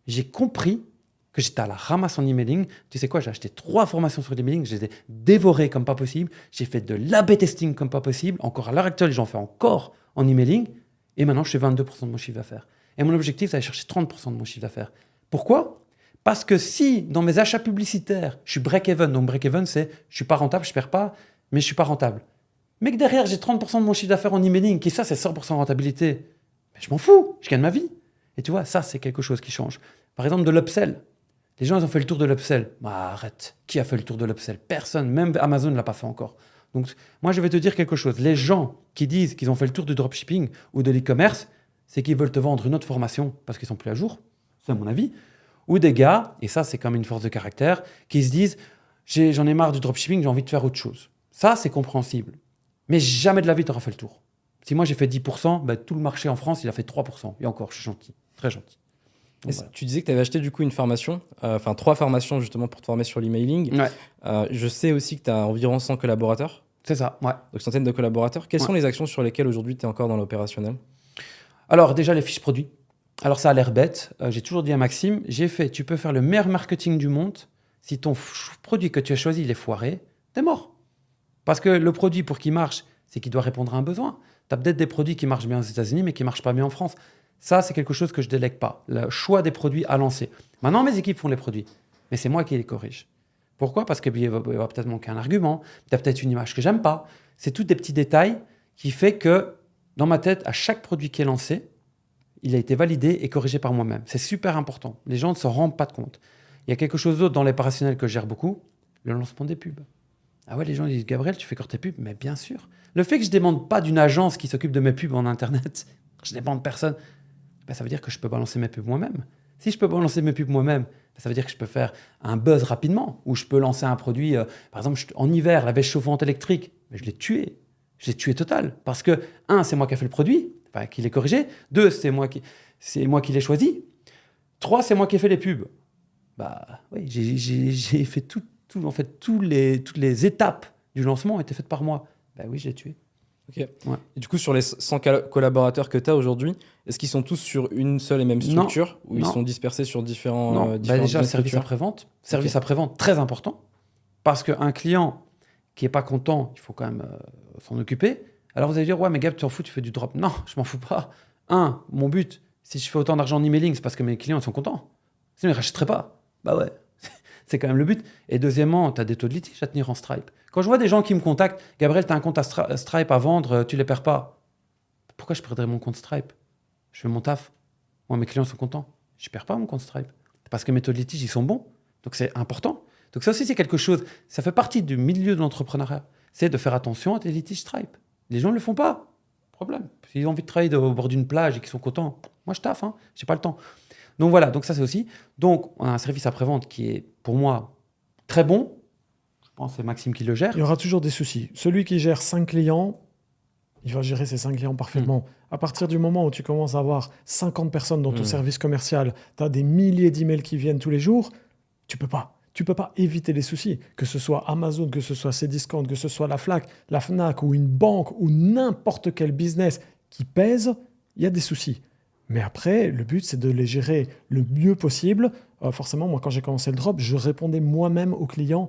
J'ai compris que j'étais à la ramasse en emailing. Tu sais quoi, j'ai acheté 3 formations sur l'emailing, je les ai dévorées comme pas possible. J'ai fait de l'A/B testing comme pas possible. Encore à l'heure actuelle, j'en fais encore en emailing. Et maintenant, je fais 22% de mon chiffre d'affaires. Et mon objectif, c'est d'aller chercher 30% de mon chiffre d'affaires. Pourquoi? Parce que si, dans mes achats publicitaires, je suis break-even, donc break-even, c'est je ne suis pas rentable, je ne perds pas, mais je ne suis pas rentable. Mais que derrière, j'ai 30% de mon chiffre d'affaires en emailing, qui ça, c'est 100% rentabilité. Mais je m'en fous, je gagne ma vie. Et tu vois, ça, c'est quelque chose qui change. Par exemple, de l'upsell. Les gens, ils ont fait le tour de l'upsell. Bah, arrête. Qui a fait le tour de l'upsell? Personne. Même Amazon ne l'a pas fait encore. Donc, moi, je vais te dire quelque chose. Les gens qui disent qu'ils ont fait le tour du dropshipping ou de l'e-commerce, c'est qu'ils veulent te vendre une autre formation parce qu'ils sont plus à jour. C'est à mon avis. Ou des gars, et ça, c'est comme une force de caractère, qui se disent j'en ai marre du dropshipping, j'ai envie de faire autre chose. Ça, c'est compréhensible. Mais jamais de la vie, tu auras fait le tour. Si moi, j'ai fait 10%, ben, tout le marché en France, il a fait 3%. Et encore, je suis gentil. Très gentil. Voilà. Tu disais que tu avais acheté du coup une formation, 3 formations justement pour te former sur l'emailing. Ouais. Je sais aussi que tu as environ 100 collaborateurs. C'est ça, ouais. Donc, centaines de collaborateurs. Quelles Ouais. sont les actions sur lesquelles aujourd'hui tu es encore dans l'opérationnel? Alors, déjà, les fiches produits. Alors, ça a l'air bête. J'ai toujours dit à Maxime, tu peux faire le meilleur marketing du monde. Si ton produit que tu as choisi, il est foiré, t'es mort. Parce que le produit, pour qu'il marche, c'est qu'il doit répondre à un besoin. Tu as peut-être des produits qui marchent bien aux États-Unis, mais qui ne marchent pas bien en France. Ça, c'est quelque chose que je ne délègue pas. Le choix des produits à lancer. Maintenant, mes équipes font les produits, mais c'est moi qui les corrige. Pourquoi? Parce qu'il va peut-être manquer un argument, tu as peut-être une image que j'aime pas. C'est tous des petits détails qui fait que, dans ma tête, à chaque produit qui est lancé, il a été validé et corrigé par moi-même. C'est super important. Les gens ne se rendent pas compte. Il y a quelque chose d'autre dans l'opérationnel que je gère beaucoup, le lancement des pubs. Ah ouais, les gens disent, Gabriel, tu fais encore tes pubs? Mais bien sûr. Le fait que je ne demande pas d'une agence qui s'occupe de mes pubs en Internet, je ne demande personne, ben, ça veut dire que je peux balancer mes pubs moi-même. Si je peux balancer mes pubs moi-même, ben, ça veut dire que je peux faire un buzz rapidement, ou je peux lancer un produit, par exemple, en hiver, la veste chauffante électrique, mais je l'ai tué. Je l'ai tué total. Parce que, un, c'est moi qui ai fait le produit, enfin, qui l'ai corrigé. Deux, c'est moi qui l'ai choisi. Trois, c'est moi qui ai fait les pubs. Bah oui, j'ai fait en fait, toutes les étapes du lancement ont été faites par moi. Bah oui, je l'ai tué. Ok. Ouais. Et du coup, sur les 100 collaborateurs que tu as aujourd'hui, est-ce qu'ils sont tous sur une seule et même structure ou ils sont dispersés sur différents... Non, déjà, service après-vente. Service après-vente, très important. Parce qu'un client qui n'est pas content, il faut quand même s'en occuper. Alors vous allez dire, ouais, mais Gab, tu t'en fous, tu fais du drop. Non, je m'en fous pas. Mon but, si je fais autant d'argent en emailing, c'est parce que mes clients sont contents. Sinon, ils ne rachèteraient pas. Bah ouais, c'est quand même le but. Et deuxièmement, tu as des taux de litige à tenir en Stripe. Quand je vois des gens qui me contactent, Gabriel, tu as un compte à Stripe à vendre, tu ne les perds pas. Pourquoi je perdrais mon compte Stripe? Je fais mon taf. Moi, mes clients sont contents. Je ne perds pas mon compte Stripe. Parce que mes taux de litige, ils sont bons. Donc, c'est important. Donc, ça aussi, c'est quelque chose. Ça fait partie du milieu de l'entrepreneuriat. C'est de faire attention à tes litiges Stripe. Les gens ne le font pas. Problème. S'ils ont envie de travailler au bord d'une plage et qu'ils sont contents, moi, je taffe. Je n'ai pas le temps. Donc voilà, donc ça c'est aussi. Donc on a un service après-vente qui est pour moi très bon. Je pense que c'est Maxime qui le gère. Il y aura toujours des soucis. Celui qui gère 5 clients, il va gérer ses 5 clients parfaitement. À partir du moment où tu commences à avoir 50 personnes dans ton service commercial, tu as des milliers d'emails qui viennent tous les jours, tu peux pas. Tu peux pas éviter les soucis. Que ce soit Amazon, que ce soit Cdiscount, que ce soit la Fnac ou une banque ou n'importe quel business qui pèse, il y a des soucis. Mais après, le but, c'est de les gérer le mieux possible. Forcément, moi, quand j'ai commencé le drop, je répondais moi-même aux clients.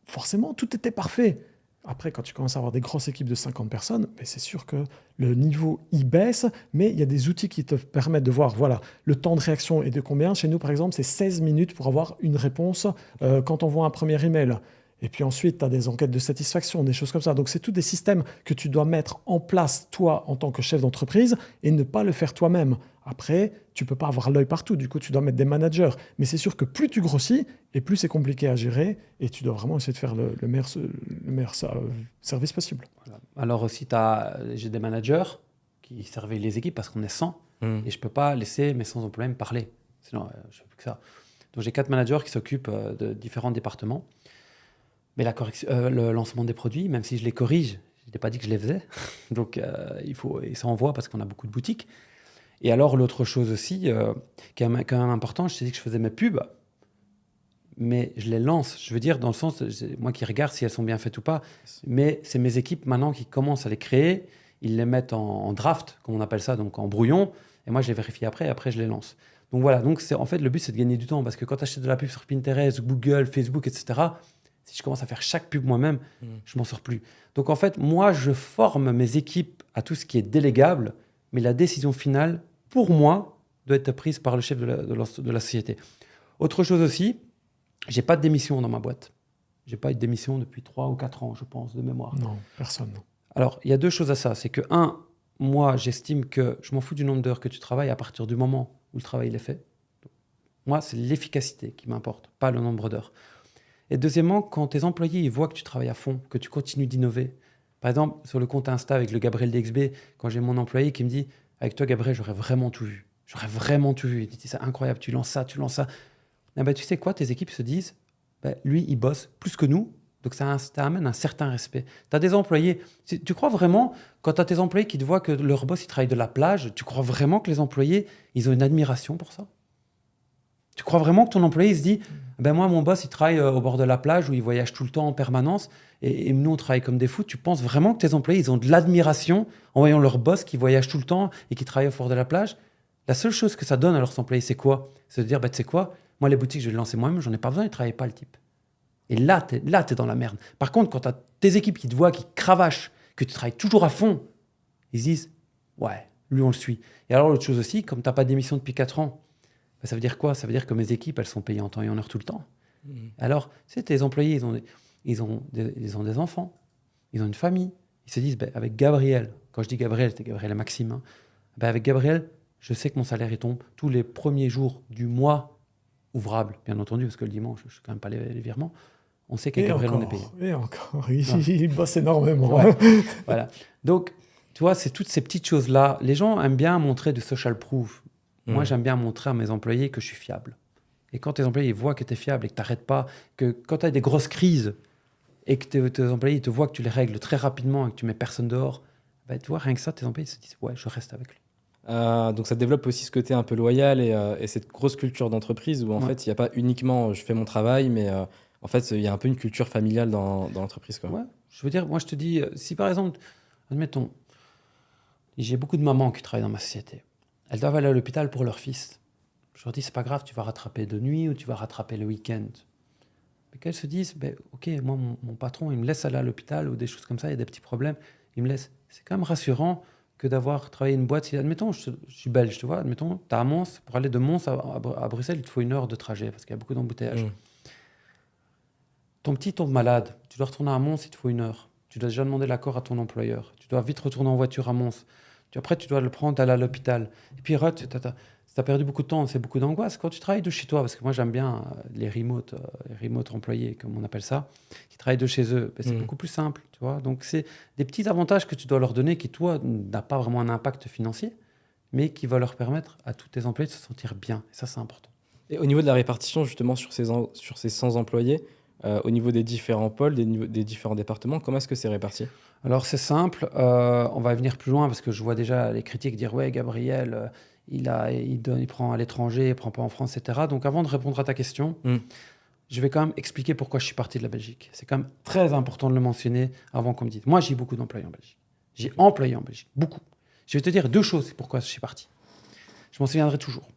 Forcément, tout était parfait. Après, quand tu commences à avoir des grosses équipes de 50 personnes, mais c'est sûr que le niveau, il baisse, mais il y a des outils qui te permettent de voir, voilà, le temps de réaction est de combien. Chez nous, par exemple, c'est 16 minutes pour avoir une réponse quand on voit un premier email. Et puis ensuite, tu as des enquêtes de satisfaction, des choses comme ça. Donc, c'est tous des systèmes que tu dois mettre en place, toi, en tant que chef d'entreprise, et ne pas le faire toi-même. Après, tu ne peux pas avoir l'œil partout. Du coup, tu dois mettre des managers. Mais c'est sûr que plus tu grossis, et plus c'est compliqué à gérer, et tu dois vraiment essayer de faire le meilleur service possible. Voilà. Alors aussi, j'ai des managers qui servaient les équipes parce qu'on est 100, et je ne peux pas laisser mes 100 employés me parler. Sinon, je ne fais plus que ça. Donc, j'ai 4 managers qui s'occupent de différents départements. Mais le lancement des produits, même si je les corrige, je n'ai pas dit que je les faisais. Donc, et ça envoie parce qu'on a beaucoup de boutiques. Et alors, l'autre chose aussi, qui est quand même important, je t'ai dit que je faisais mes pubs, mais je les lance. Je veux dire, dans le sens, moi qui regarde si elles sont bien faites ou pas, mais c'est mes équipes maintenant qui commencent à les créer. Ils les mettent en draft, comme on appelle ça, donc en brouillon. Et moi, je les vérifie après, et après, je les lance. Donc voilà, donc en fait, le but, c'est de gagner du temps. Parce que quand tu achètes de la pub sur Pinterest, Google, Facebook, etc., si je commence à faire chaque pub moi-même, je m'en sors plus. Donc en fait, moi, je forme mes équipes à tout ce qui est délégable, mais la décision finale, pour moi, doit être prise par le chef de la société. Autre chose aussi, j'ai pas de démission dans ma boîte. J'ai pas eu de démission depuis 3 ou 4 ans, je pense, de mémoire. Non, personne. Non. Alors, il y a 2 choses à ça. C'est que, moi, j'estime que je m'en fous du nombre d'heures que tu travailles à partir du moment où le travail est fait. Moi, c'est l'efficacité qui m'importe, pas le nombre d'heures. Et deuxièmement, quand tes employés ils voient que tu travailles à fond, que tu continues d'innover. Par exemple, sur le compte Insta avec le Gabriel DXB, quand j'ai mon employé qui me dit « Avec toi, Gabriel, j'aurais vraiment tout vu. J'aurais vraiment tout vu. » Il dit « C'est incroyable, tu lances ça, tu lances ça. » Eh ben, tu sais quoi, tes équipes se disent « Lui, il bosse plus que nous. » Donc, ça amène un certain respect. Tu as des employés. Tu crois vraiment, quand tu as tes employés qui te voient que leur boss, il travaille de la plage, tu crois vraiment que les employés, ils ont une admiration pour ça? Tu crois vraiment que ton employé il se dit ben moi, mon boss, il travaille au bord de la plage où il voyage tout le temps en permanence et nous, on travaille comme des fous. Tu penses vraiment que tes employés, ils ont de l'admiration en voyant leur boss qui voyage tout le temps et qui travaille au bord de la plage? La seule chose que ça donne à leurs employés, c'est quoi? C'est de dire, tu sais quoi? Moi, les boutiques, je vais les lancer moi-même, j'en ai pas besoin, il ne travaille pas le type. Et là, tu es dans la merde. Par contre, quand tu as tes équipes qui te voient, qui cravachent, que tu travailles toujours à fond, ils se disent, ouais, lui, on le suit. Et alors, l'autre chose aussi, comme tu n'as pas d'émission depuis 4 ans, ben, ça veut dire quoi? Ça veut dire que mes équipes, elles sont payées en temps et en heure tout le temps. Alors, tu sais, tes employés, ils ont des enfants, ils ont une famille. Ils se disent, ben, avec Gabriel, quand je dis Gabriel, c'est Gabriel et Maxime, hein, ben, avec Gabriel, je sais que mon salaire il tombe tous les premiers jours du mois ouvrable, bien entendu, parce que le dimanche, je ne fais quand même pas les virements. On sait qu'avec Gabriel, on est payé. Et encore, il bosse énormément. Ouais. Voilà. Donc, tu vois, c'est toutes ces petites choses-là. Les gens aiment bien montrer du social proof. Moi, j'aime bien montrer à mes employés que je suis fiable. Et quand tes employés ils voient que tu es fiable et que tu n'arrêtes pas, que quand tu as des grosses crises et que tes employés ils te voient que tu les règles très rapidement et que tu mets personne dehors, ben, tu vois, rien que ça, tes employés se disent « Ouais, je reste avec lui ». Donc ça développe aussi ce côté un peu loyal et cette grosse culture d'entreprise où en fait il n'y a pas uniquement je fais mon travail, mais en fait il y a un peu une culture familiale dans l'entreprise, quoi. Ouais, je veux dire, moi je te dis, si par exemple, admettons, j'ai beaucoup de mamans qui travaillent dans ma société, elles doivent aller à l'hôpital pour leur fils. Je leur dis, c'est pas grave, tu vas rattraper de nuit ou tu vas rattraper le week-end. Mais qu'elles se disent, ben, ok, moi mon patron il me laisse aller à l'hôpital ou des choses comme ça, il y a des petits problèmes, il me laisse. C'est quand même rassurant que d'avoir travaillé une boîte. Si, admettons, je suis belge, tu vois, admettons, tu es à Mons, pour aller de Mons à Bruxelles, il te faut 1 heure de trajet parce qu'il y a beaucoup d'embouteillages. Ton petit tombe malade, tu dois retourner à Mons, il te faut 1 heure. Tu dois déjà demander l'accord à ton employeur. Tu dois vite retourner en voiture à Mons. Après, tu dois le prendre, aller à l'hôpital. Et puis, tu as perdu beaucoup de temps, c'est beaucoup d'angoisse. Quand tu travailles de chez toi, parce que moi, j'aime bien les remote employés, comme on appelle ça, qui travaillent de chez eux, ben, c'est beaucoup plus simple, tu vois. Donc, c'est des petits avantages que tu dois leur donner qui, toi, n'ont pas vraiment un impact financier, mais qui va leur permettre à tous tes employés de se sentir bien. Et ça, c'est important. Et au niveau de la répartition, justement, sur ces 100 employés, au niveau des différents pôles, des différents départements, comment est-ce que c'est réparti? Alors, c'est simple. On va venir plus loin parce que je vois déjà les critiques dire « Ouais, Gabriel, il prend à l'étranger, il ne prend pas en France, etc. » Donc, avant de répondre à ta question, je vais quand même expliquer pourquoi je suis parti de la Belgique. C'est quand même très important de le mentionner avant qu'on me dise. Moi, j'ai beaucoup d'employés en Belgique. J'ai employé en Belgique, beaucoup. Je vais te dire 2 choses pourquoi je suis parti. Je m'en souviendrai toujours.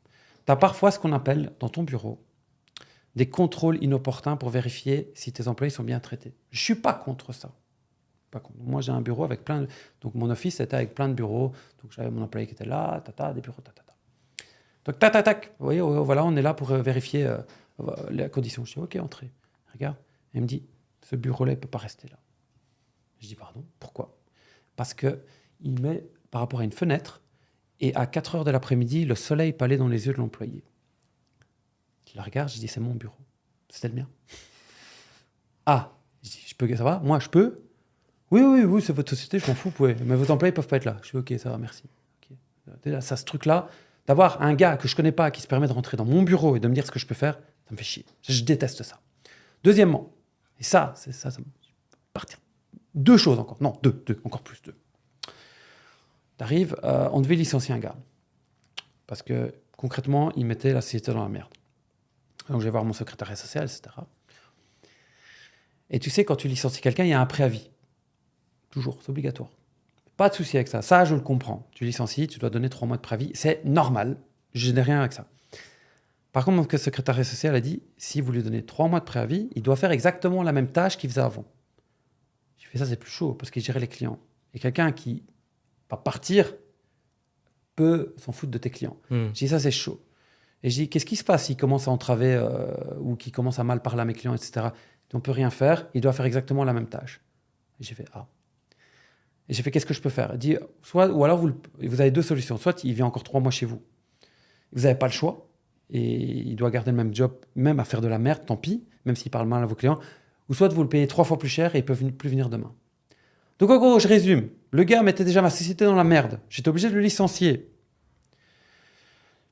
Tu as parfois ce qu'on appelle, dans ton bureau, des contrôles inopportuns pour vérifier si tes employés sont bien traités. Je ne suis pas contre ça. Pas contre. Moi, j'ai un bureau avec plein de... Donc, mon office était avec plein de bureaux. Donc, j'avais mon employé qui était là, des bureaux, Donc, tac. Vous voyez, voilà, on est là pour vérifier les conditions. Je dis, OK, entrez. Regarde. Il me dit, ce bureau-là, il ne peut pas rester là. Je dis, pardon, pourquoi? Parce qu'il met par rapport à une fenêtre et à 4 heures de l'après-midi, le soleil peut aller dans les yeux de l'employé. Je le regarde, je dis, c'est mon bureau. C'était le mien. Ah, je dis, je peux, ça va? Moi, je peux? Oui, c'est votre société, je m'en fous, vous pouvez. Mais vos employés ne peuvent pas être là. Je dis, OK, ça va, merci. Okay. Ça, ce truc-là, d'avoir un gars que je ne connais pas qui se permet de rentrer dans mon bureau et de me dire ce que je peux faire, ça me fait chier. Je déteste ça. Deuxièmement, et ça me partir. 2 choses encore. Non, 2, encore plus 2. T'arrives, on devait licencier un gars. Parce que, concrètement, il mettait la société dans la merde. Donc, je vais voir mon secrétariat social, etc. Et tu sais, quand tu licencies quelqu'un, il y a un préavis. Toujours, c'est obligatoire. Pas de souci avec ça. Ça, je le comprends. Tu licencies, tu dois donner 3 mois de préavis. C'est normal. Je n'ai rien avec ça. Par contre, mon secrétariat social a dit, si vous lui donnez 3 mois de préavis, il doit faire exactement la même tâche qu'il faisait avant. J'ai fait ça, c'est plus chaud, parce qu'il gérait les clients. Et quelqu'un qui va partir peut s'en foutre de tes clients. J'ai dit, ça, c'est chaud. Et je dis, qu'est-ce qui se passe s'il commence à entraver ou qu'il commence à mal parler à mes clients, etc. On ne peut rien faire, il doit faire exactement la même tâche. Et j'ai fait, ah. Et j'ai fait, qu'est-ce que je peux faire? Il dit, ou alors vous avez 2 solutions. Soit il vient encore 3 mois chez vous. Vous n'avez pas le choix. Et il doit garder le même job, même à faire de la merde, tant pis, même s'il parle mal à vos clients. Ou soit vous le payez 3 fois plus cher et il ne peut plus venir demain. Donc en gros, je résume. Le gars mettait déjà ma société dans la merde. J'étais obligé de le licencier.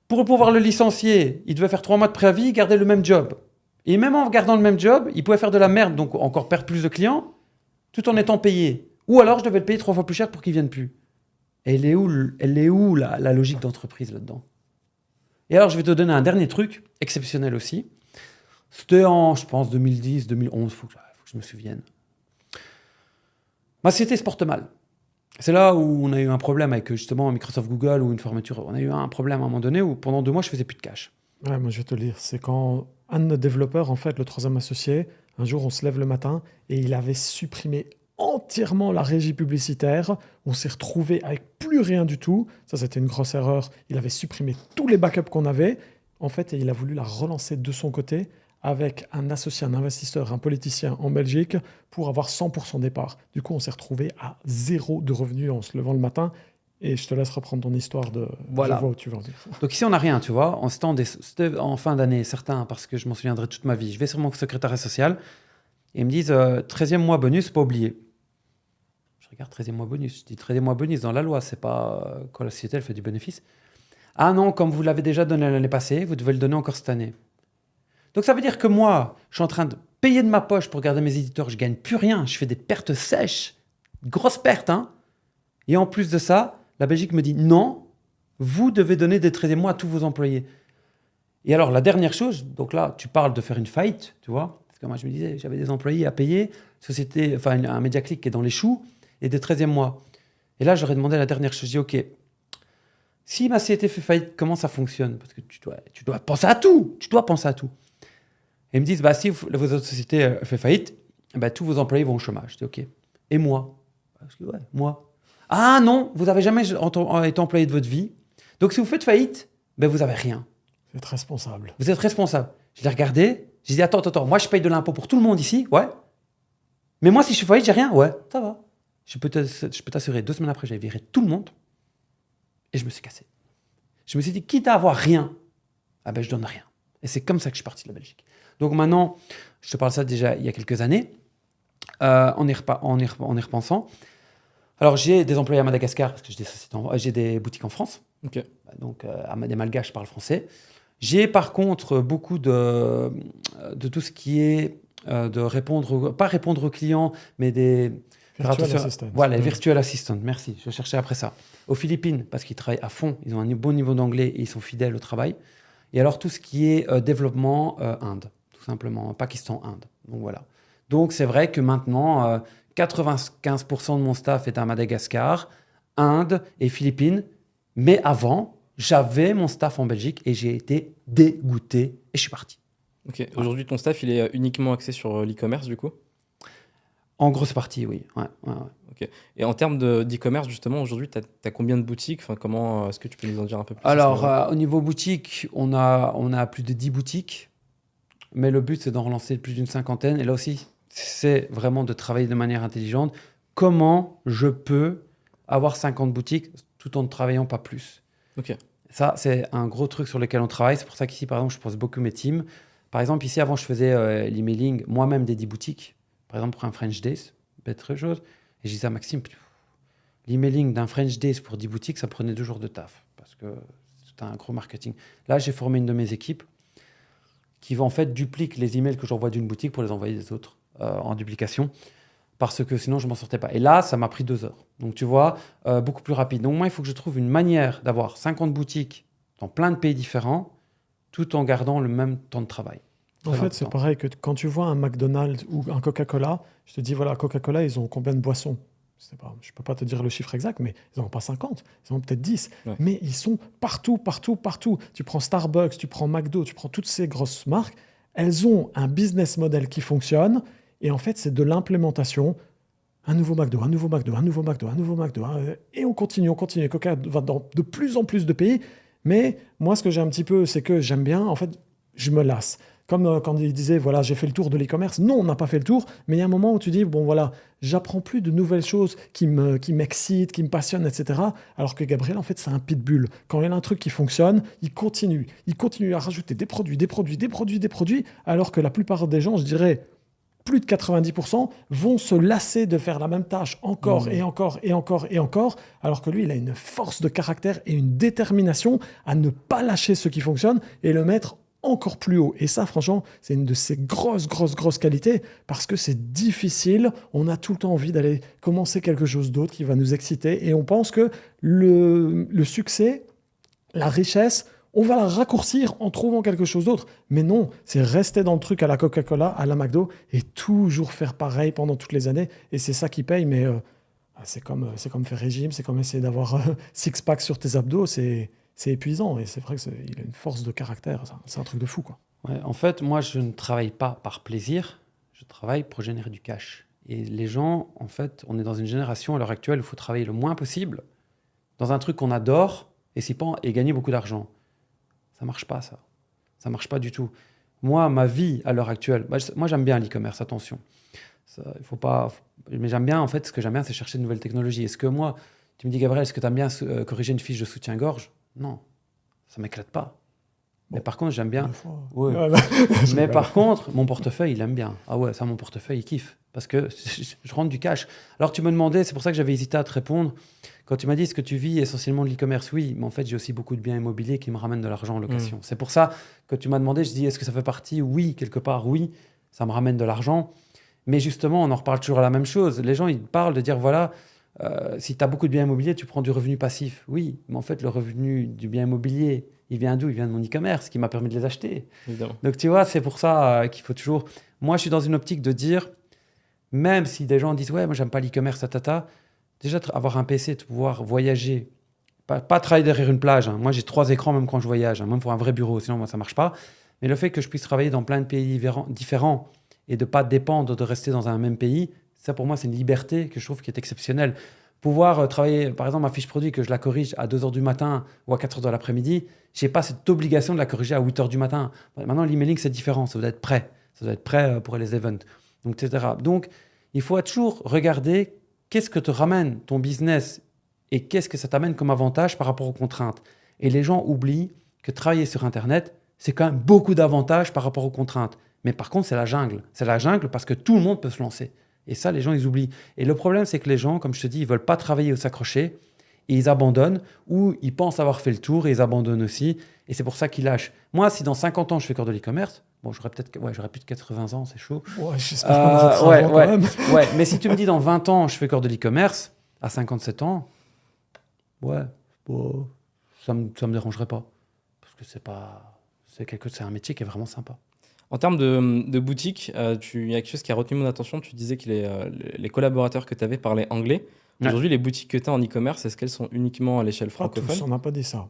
Pour pouvoir le licencier, il devait faire 3 mois de préavis, garder le même job. Et même en gardant le même job, il pouvait faire de la merde, donc encore perdre plus de clients, tout en étant payé. Ou alors, je devais le payer 3 fois plus cher pour qu'il ne vienne plus. Et elle est où la logique d'entreprise là-dedans? Et alors, je vais te donner un dernier truc, exceptionnel aussi. C'était en, je pense, 2010, 2011, faut que je me souvienne. Ma société se porte mal. C'est là où on a eu un problème avec justement Microsoft Google ou une fermeture. On a eu un problème à un moment donné où pendant 2 mois, je faisais plus de cash. Ouais, moi je vais te le dire, c'est quand un de nos développeurs, en fait, le troisième associé, un jour on se lève le matin et il avait supprimé entièrement la régie publicitaire. On s'est retrouvé avec plus rien du tout. Ça, c'était une grosse erreur. Il avait supprimé tous les backups qu'on avait. En fait, et il a voulu la relancer de son côté avec un associé, un investisseur, un politicien en Belgique pour avoir 100% des parts. Du coup, on s'est retrouvé à 0 de revenus en se levant le matin. Et je te laisse reprendre ton histoire de... Voilà. Je vois où tu veux en dire. Donc ici, on n'a rien, tu vois. C'était en fin d'année, certains, parce que je m'en souviendrai toute ma vie. Je vais sur mon secrétariat social et ils me disent 13e mois bonus, pas oublié. Je regarde 13e mois bonus. Je dis 13e mois bonus dans la loi, c'est pas quand la société elle fait du bénéfice. Ah non, comme vous l'avez déjà donné l'année passée, vous devez le donner encore cette année. Donc ça veut dire que moi, je suis en train de payer de ma poche pour garder mes éditeurs, je gagne plus rien, je fais des pertes sèches, grosses pertes, hein. Et en plus de ça, la Belgique me dit non, vous devez donner des 13e mois à tous vos employés. Et alors la dernière chose, donc là, tu parles de faire une faillite, tu vois, parce que moi je me disais, j'avais des employés à payer, société, enfin un Mediaclick qui est dans les choux, et des 13e mois. Et là, j'aurais demandé la dernière chose, je dis ok, si ma société fait faillite, comment ça fonctionne? Parce que tu dois penser à tout, tu dois penser à tout. Et ils me disent, bah, si vos autres sociétés fait faillite, bah, tous vos employés vont au chômage. Je dis, ok. Et moi? Parce que, ouais, moi. Ah non, vous n'avez jamais été employé de votre vie. Donc, si vous faites faillite, ben, vous n'avez rien. Vous êtes responsable. Vous êtes responsable. Je l'ai regardé. J'ai dit, attends, moi, je paye de l'impôt pour tout le monde ici. Ouais. Mais moi, si je suis faillite, j'ai rien. Ouais, ça va. Je peux t'assurer, 2 semaines après, j'ai viré tout le monde. Et je me suis cassé. Je me suis dit, quitte à avoir rien, ah ben, je donne rien. Et c'est comme ça que je suis parti de la Belgique. Donc maintenant, je te parle ça déjà il y a quelques années, en y repensant. Alors j'ai des employés à Madagascar, parce que j'ai des boutiques en France. Ok. Donc des Malgaches, je parle français. J'ai par contre beaucoup de tout ce qui est de répondre, pas répondre aux clients, mais des... Virtual assistant. Voilà, virtual assistant, merci, je cherchais après ça. Aux Philippines, parce qu'ils travaillent à fond, ils ont un bon niveau d'anglais et ils sont fidèles au travail. Et alors tout ce qui est développement Inde, tout simplement, Pakistan, Inde. Donc voilà. Donc c'est vrai que maintenant, 95% de mon staff est à Madagascar, Inde et Philippines. Mais avant, j'avais mon staff en Belgique et j'ai été dégoûté et je suis parti. Ok. Aujourd'hui, ton staff, il est uniquement axé sur l'e-commerce, du coup? En grosse partie, oui. Ouais. Ok. Et en termes d'e-commerce, justement, aujourd'hui, tu as combien de boutiques? Enfin, comment est-ce que tu peux nous en dire un peu plus? Alors, au niveau boutique, on a plus de 10 boutiques. Mais le but, c'est d'en relancer plus d'une 50aine. Et là aussi, c'est vraiment de travailler de manière intelligente. Comment je peux avoir 50 boutiques tout en ne travaillant pas plus? Ok. Ça, c'est un gros truc sur lequel on travaille. C'est pour ça qu'ici, par exemple, je pose beaucoup mes teams. Par exemple, ici, avant, je faisais l'emailing moi-même des 10 boutiques. Par exemple, pour un French Days, bête chose. Et je disais à Maxime, l'emailing d'un French Days pour 10 boutiques, ça prenait 2 jours de taf. Parce que c'est un gros marketing. Là, j'ai formé une de mes équipes qui en fait duplique les emails que j'envoie d'une boutique pour les envoyer des autres en duplication. Parce que sinon, je ne m'en sortais pas. Et là, ça m'a pris 2 heures. Donc, tu vois, beaucoup plus rapide. Donc, moi, il faut que je trouve une manière d'avoir 50 boutiques dans plein de pays différents, tout en gardant le même temps de travail. En fait, c'est pareil que quand tu vois un McDonald's ou un Coca-Cola, je te dis, voilà, Coca-Cola, ils ont combien de boissons? Je ne peux pas te dire le chiffre exact, mais ils n'en ont pas 50, ils en ont peut-être 10. Ouais. Mais ils sont partout. Tu prends Starbucks, tu prends McDo, tu prends toutes ces grosses marques, elles ont un business model qui fonctionne. Et en fait, c'est de l'implémentation. Un nouveau McDo, un nouveau McDo, un nouveau McDo, un nouveau McDo. Et on continue. Coca va dans de plus en plus de pays. Mais moi, ce que j'ai un petit peu, c'est que j'aime bien, en fait, je me lasse. Comme quand il disait, voilà, j'ai fait le tour de l'e-commerce. Non, on n'a pas fait le tour, mais il y a un moment où tu dis, bon voilà, j'apprends plus de nouvelles choses qui m'excitent, qui me passionnent, etc. Alors que Gabriel, en fait, c'est un pitbull. Quand il y a un truc qui fonctionne, il continue à rajouter des produits, alors que la plupart des gens, je dirais, plus de 90% vont se lasser de faire la même tâche encore et encore, alors que lui, il a une force de caractère et une détermination à ne pas lâcher ce qui fonctionne et le mettre encore plus haut. Et ça, franchement, c'est une de ses grosses qualités parce que c'est difficile. On a tout le temps envie d'aller commencer quelque chose d'autre qui va nous exciter et on pense que le succès, la richesse, on va la raccourcir en trouvant quelque chose d'autre. Mais non, c'est rester dans le truc à la Coca-Cola, à la McDo, et toujours faire pareil pendant toutes les années. Et c'est ça qui paye, mais c'est comme faire régime, c'est comme essayer d'avoir six-pack sur tes abdos, c'est épuisant. Et c'est vrai qu'il a une force de caractère, ça. C'est un truc de fou, quoi. Ouais, en fait, moi, je ne travaille pas par plaisir, je travaille pour générer du cash. Et les gens, en fait, on est dans une génération à l'heure actuelle où il faut travailler le moins possible dans un truc qu'on adore et gagner beaucoup d'argent. Ça marche pas, ça. Ça marche pas du tout. Moi, ma vie à l'heure actuelle, moi j'aime bien l'e-commerce, attention. Il faut pas, mais j'aime bien, en fait, ce que j'aime bien, c'est chercher de nouvelles technologies. Est-ce que moi, tu me dis, Gabriel, est-ce que tu aimes bien corriger une fiche de soutien-gorge? Non, ça m'éclate pas. Mais par contre, j'aime bien. Ouais. Mais par contre, mon portefeuille, il aime bien. Ah ouais, ça, mon portefeuille, il kiffe. Parce que je rentre du cash. Alors, tu me demandais, c'est pour ça que j'avais hésité à te répondre. Quand tu m'as dit, est-ce que tu vis essentiellement de l'e-commerce? Oui, mais en fait, j'ai aussi beaucoup de biens immobiliers qui me ramènent de l'argent en location. C'est pour ça que tu m'as demandé, je dis, est-ce que ça fait partie? Oui, quelque part, oui, ça me ramène de l'argent. Mais justement, on en reparle toujours à la même chose. Les gens, ils parlent de dire, voilà, si tu as beaucoup de biens immobiliers, tu prends du revenu passif. Oui, mais en fait, le revenu du bien immobilier, il vient d'où? Il vient de mon e-commerce qui m'a permis de les acheter. Évidemment. Donc, tu vois, c'est pour ça qu'il faut toujours... Moi, je suis dans une optique de dire, même si des gens disent, ouais, moi, j'aime pas l'e-commerce, déjà, avoir un PC, de pouvoir voyager, pas travailler derrière une plage. Hein. Moi, j'ai 3 écrans même quand je voyage, hein, même pour un vrai bureau, sinon, moi, ça marche pas. Mais le fait que je puisse travailler dans plein de pays différents et de pas dépendre de rester dans un même pays, ça, pour moi, c'est une liberté que je trouve qui est exceptionnelle. Pouvoir travailler, par exemple, ma fiche produit, que je la corrige à 2 h du matin ou à 4 h de l'après-midi, je n'ai pas cette obligation de la corriger à 8 h du matin. Maintenant, l'emailing, c'est différent. Ça doit être prêt. Ça doit être prêt pour les events, donc, etc. Donc, il faut toujours regarder qu'est-ce que te ramène ton business et qu'est-ce que ça t'amène comme avantage par rapport aux contraintes. Et les gens oublient que travailler sur Internet, c'est quand même beaucoup d'avantages par rapport aux contraintes. Mais par contre, c'est la jungle. C'est la jungle parce que tout le monde peut se lancer. Et ça, les gens, ils oublient. Et le problème, c'est que les gens, comme je te dis, ils ne veulent pas travailler ou s'accrocher et ils abandonnent ou ils pensent avoir fait le tour et ils abandonnent aussi. Et c'est pour ça qu'ils lâchent. Moi, si dans 50 ans, je fais cœur de l'e-commerce, bon, j'aurais plus de 80 ans, c'est chaud. Ouais, j'espère qu'on arrêtera avant quand même. Ouais, mais si tu me dis dans 20 ans, je fais cœur de l'e-commerce, à 57 ans, ouais, bon, ça me dérangerait pas. Parce que c'est un métier qui est vraiment sympa. En termes de boutique, il y a quelque chose qui a retenu mon attention. Tu disais que les collaborateurs que tu avais parlaient anglais. Ouais. Aujourd'hui, les boutiques que tu as en e-commerce, est-ce qu'elles sont uniquement à l'échelle Pas tous, francophone? on n'a pas dit ça.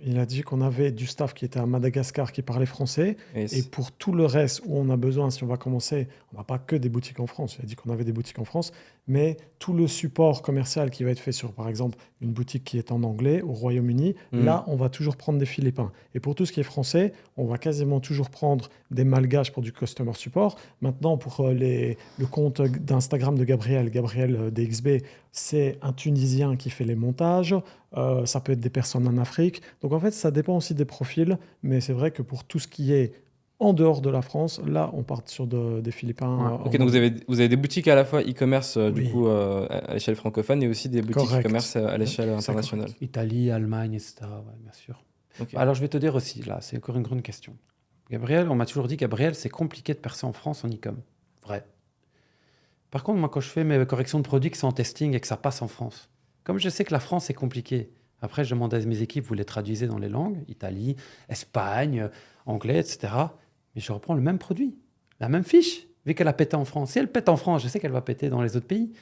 Il a dit qu'on avait du staff qui était à Madagascar qui parlait français. Et pour tout le reste où on a besoin, si on va commencer, on n'a pas que des boutiques en France. Il a dit qu'on avait des boutiques en France, mais tout le support commercial qui va être fait sur, par exemple, une boutique qui est en anglais au Royaume-Uni, là, on va toujours prendre des Philippins. Et pour tout ce qui est français, on va quasiment toujours prendre des Malgaches pour du customer support. Maintenant, pour le compte d'Instagram de Gabriel DXB, c'est un Tunisien qui fait les montages. Ça peut être des personnes en Afrique. Donc en fait, ça dépend aussi des profils. Mais c'est vrai que pour tout ce qui est en dehors de la France, là, on part sur des Philippins. Ok, donc vous avez des boutiques à la fois e-commerce du Oui. coup à l'échelle francophone et aussi des boutiques Correct. e-commerce à l'échelle C'est internationale. Italie, Allemagne, etc. Ouais, bien sûr. Ok. Alors, je vais te dire aussi, là, c'est encore une grande question. Gabriel, on m'a toujours dit, Gabriel, c'est compliqué de percer en France en e-com. Vrai. Par contre, moi, quand je fais mes corrections de produits qui sont en testing et que ça passe en France, comme je sais que la France, c'est compliqué, après, je demande à mes équipes, vous les traduisez dans les langues, Italie, Espagne, anglais, etc. Mais je reprends le même produit, la même fiche, vu qu'elle a pété en France. Si elle pète en France, je sais qu'elle va péter dans les autres pays.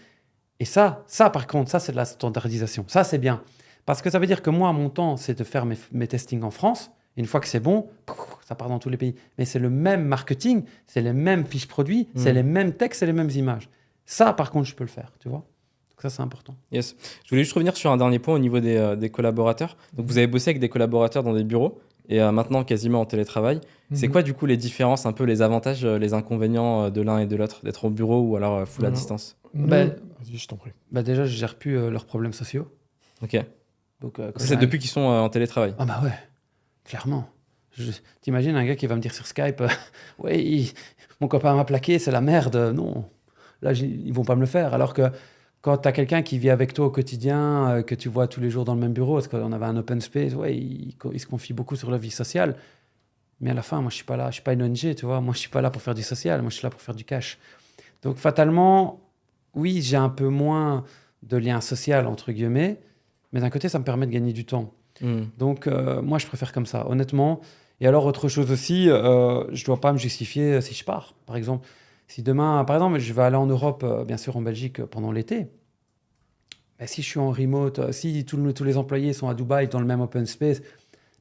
Et ça par contre, ça, c'est de la standardisation. Ça, c'est bien. Parce que ça veut dire que moi, mon temps, c'est de faire mes testings en France. Une fois que c'est bon, ça part dans tous les pays. Mais c'est le même marketing, c'est les mêmes fiches produits, c'est les mêmes textes, c'est les mêmes images. Ça, par contre, je peux le faire, tu vois. Donc ça, c'est important. Yes. Je voulais juste revenir sur un dernier point au niveau des collaborateurs. Donc vous avez bossé avec des collaborateurs dans des bureaux et maintenant quasiment en télétravail. C'est quoi du coup les différences, un peu les avantages, les inconvénients de l'un et de l'autre, d'être au bureau ou alors full à distance? Vas-y, je t'en prie. Déjà, je gère plus leurs problèmes sociaux. Ok. Donc, Ça, c'est depuis qu'ils sont en télétravail. Ah bah ouais, clairement. T'imagines un gars qui va me dire sur Skype, oui, mon copain m'a plaqué, c'est la merde. Non, là, ils vont pas me le faire. Alors que quand tu as quelqu'un qui vit avec toi au quotidien, que tu vois tous les jours dans le même bureau, parce qu'on avait un open space, ouais, il se confie beaucoup sur la vie sociale. Mais à la fin, moi, je suis pas là, je suis pas une ONG, tu vois. Moi, je suis pas là pour faire du social, moi, je suis là pour faire du cash. Donc, fatalement, oui, j'ai un peu moins de lien social, entre guillemets, mais d'un côté, ça me permet de gagner du temps. Donc, moi, je préfère comme ça, honnêtement. Et alors, autre chose aussi, je ne dois pas me justifier si je pars. Par exemple, si demain, par exemple, je vais aller en Europe, bien sûr en Belgique, pendant l'été. Ben, si je suis en remote, si tous les employés sont à Dubaï dans le même open space,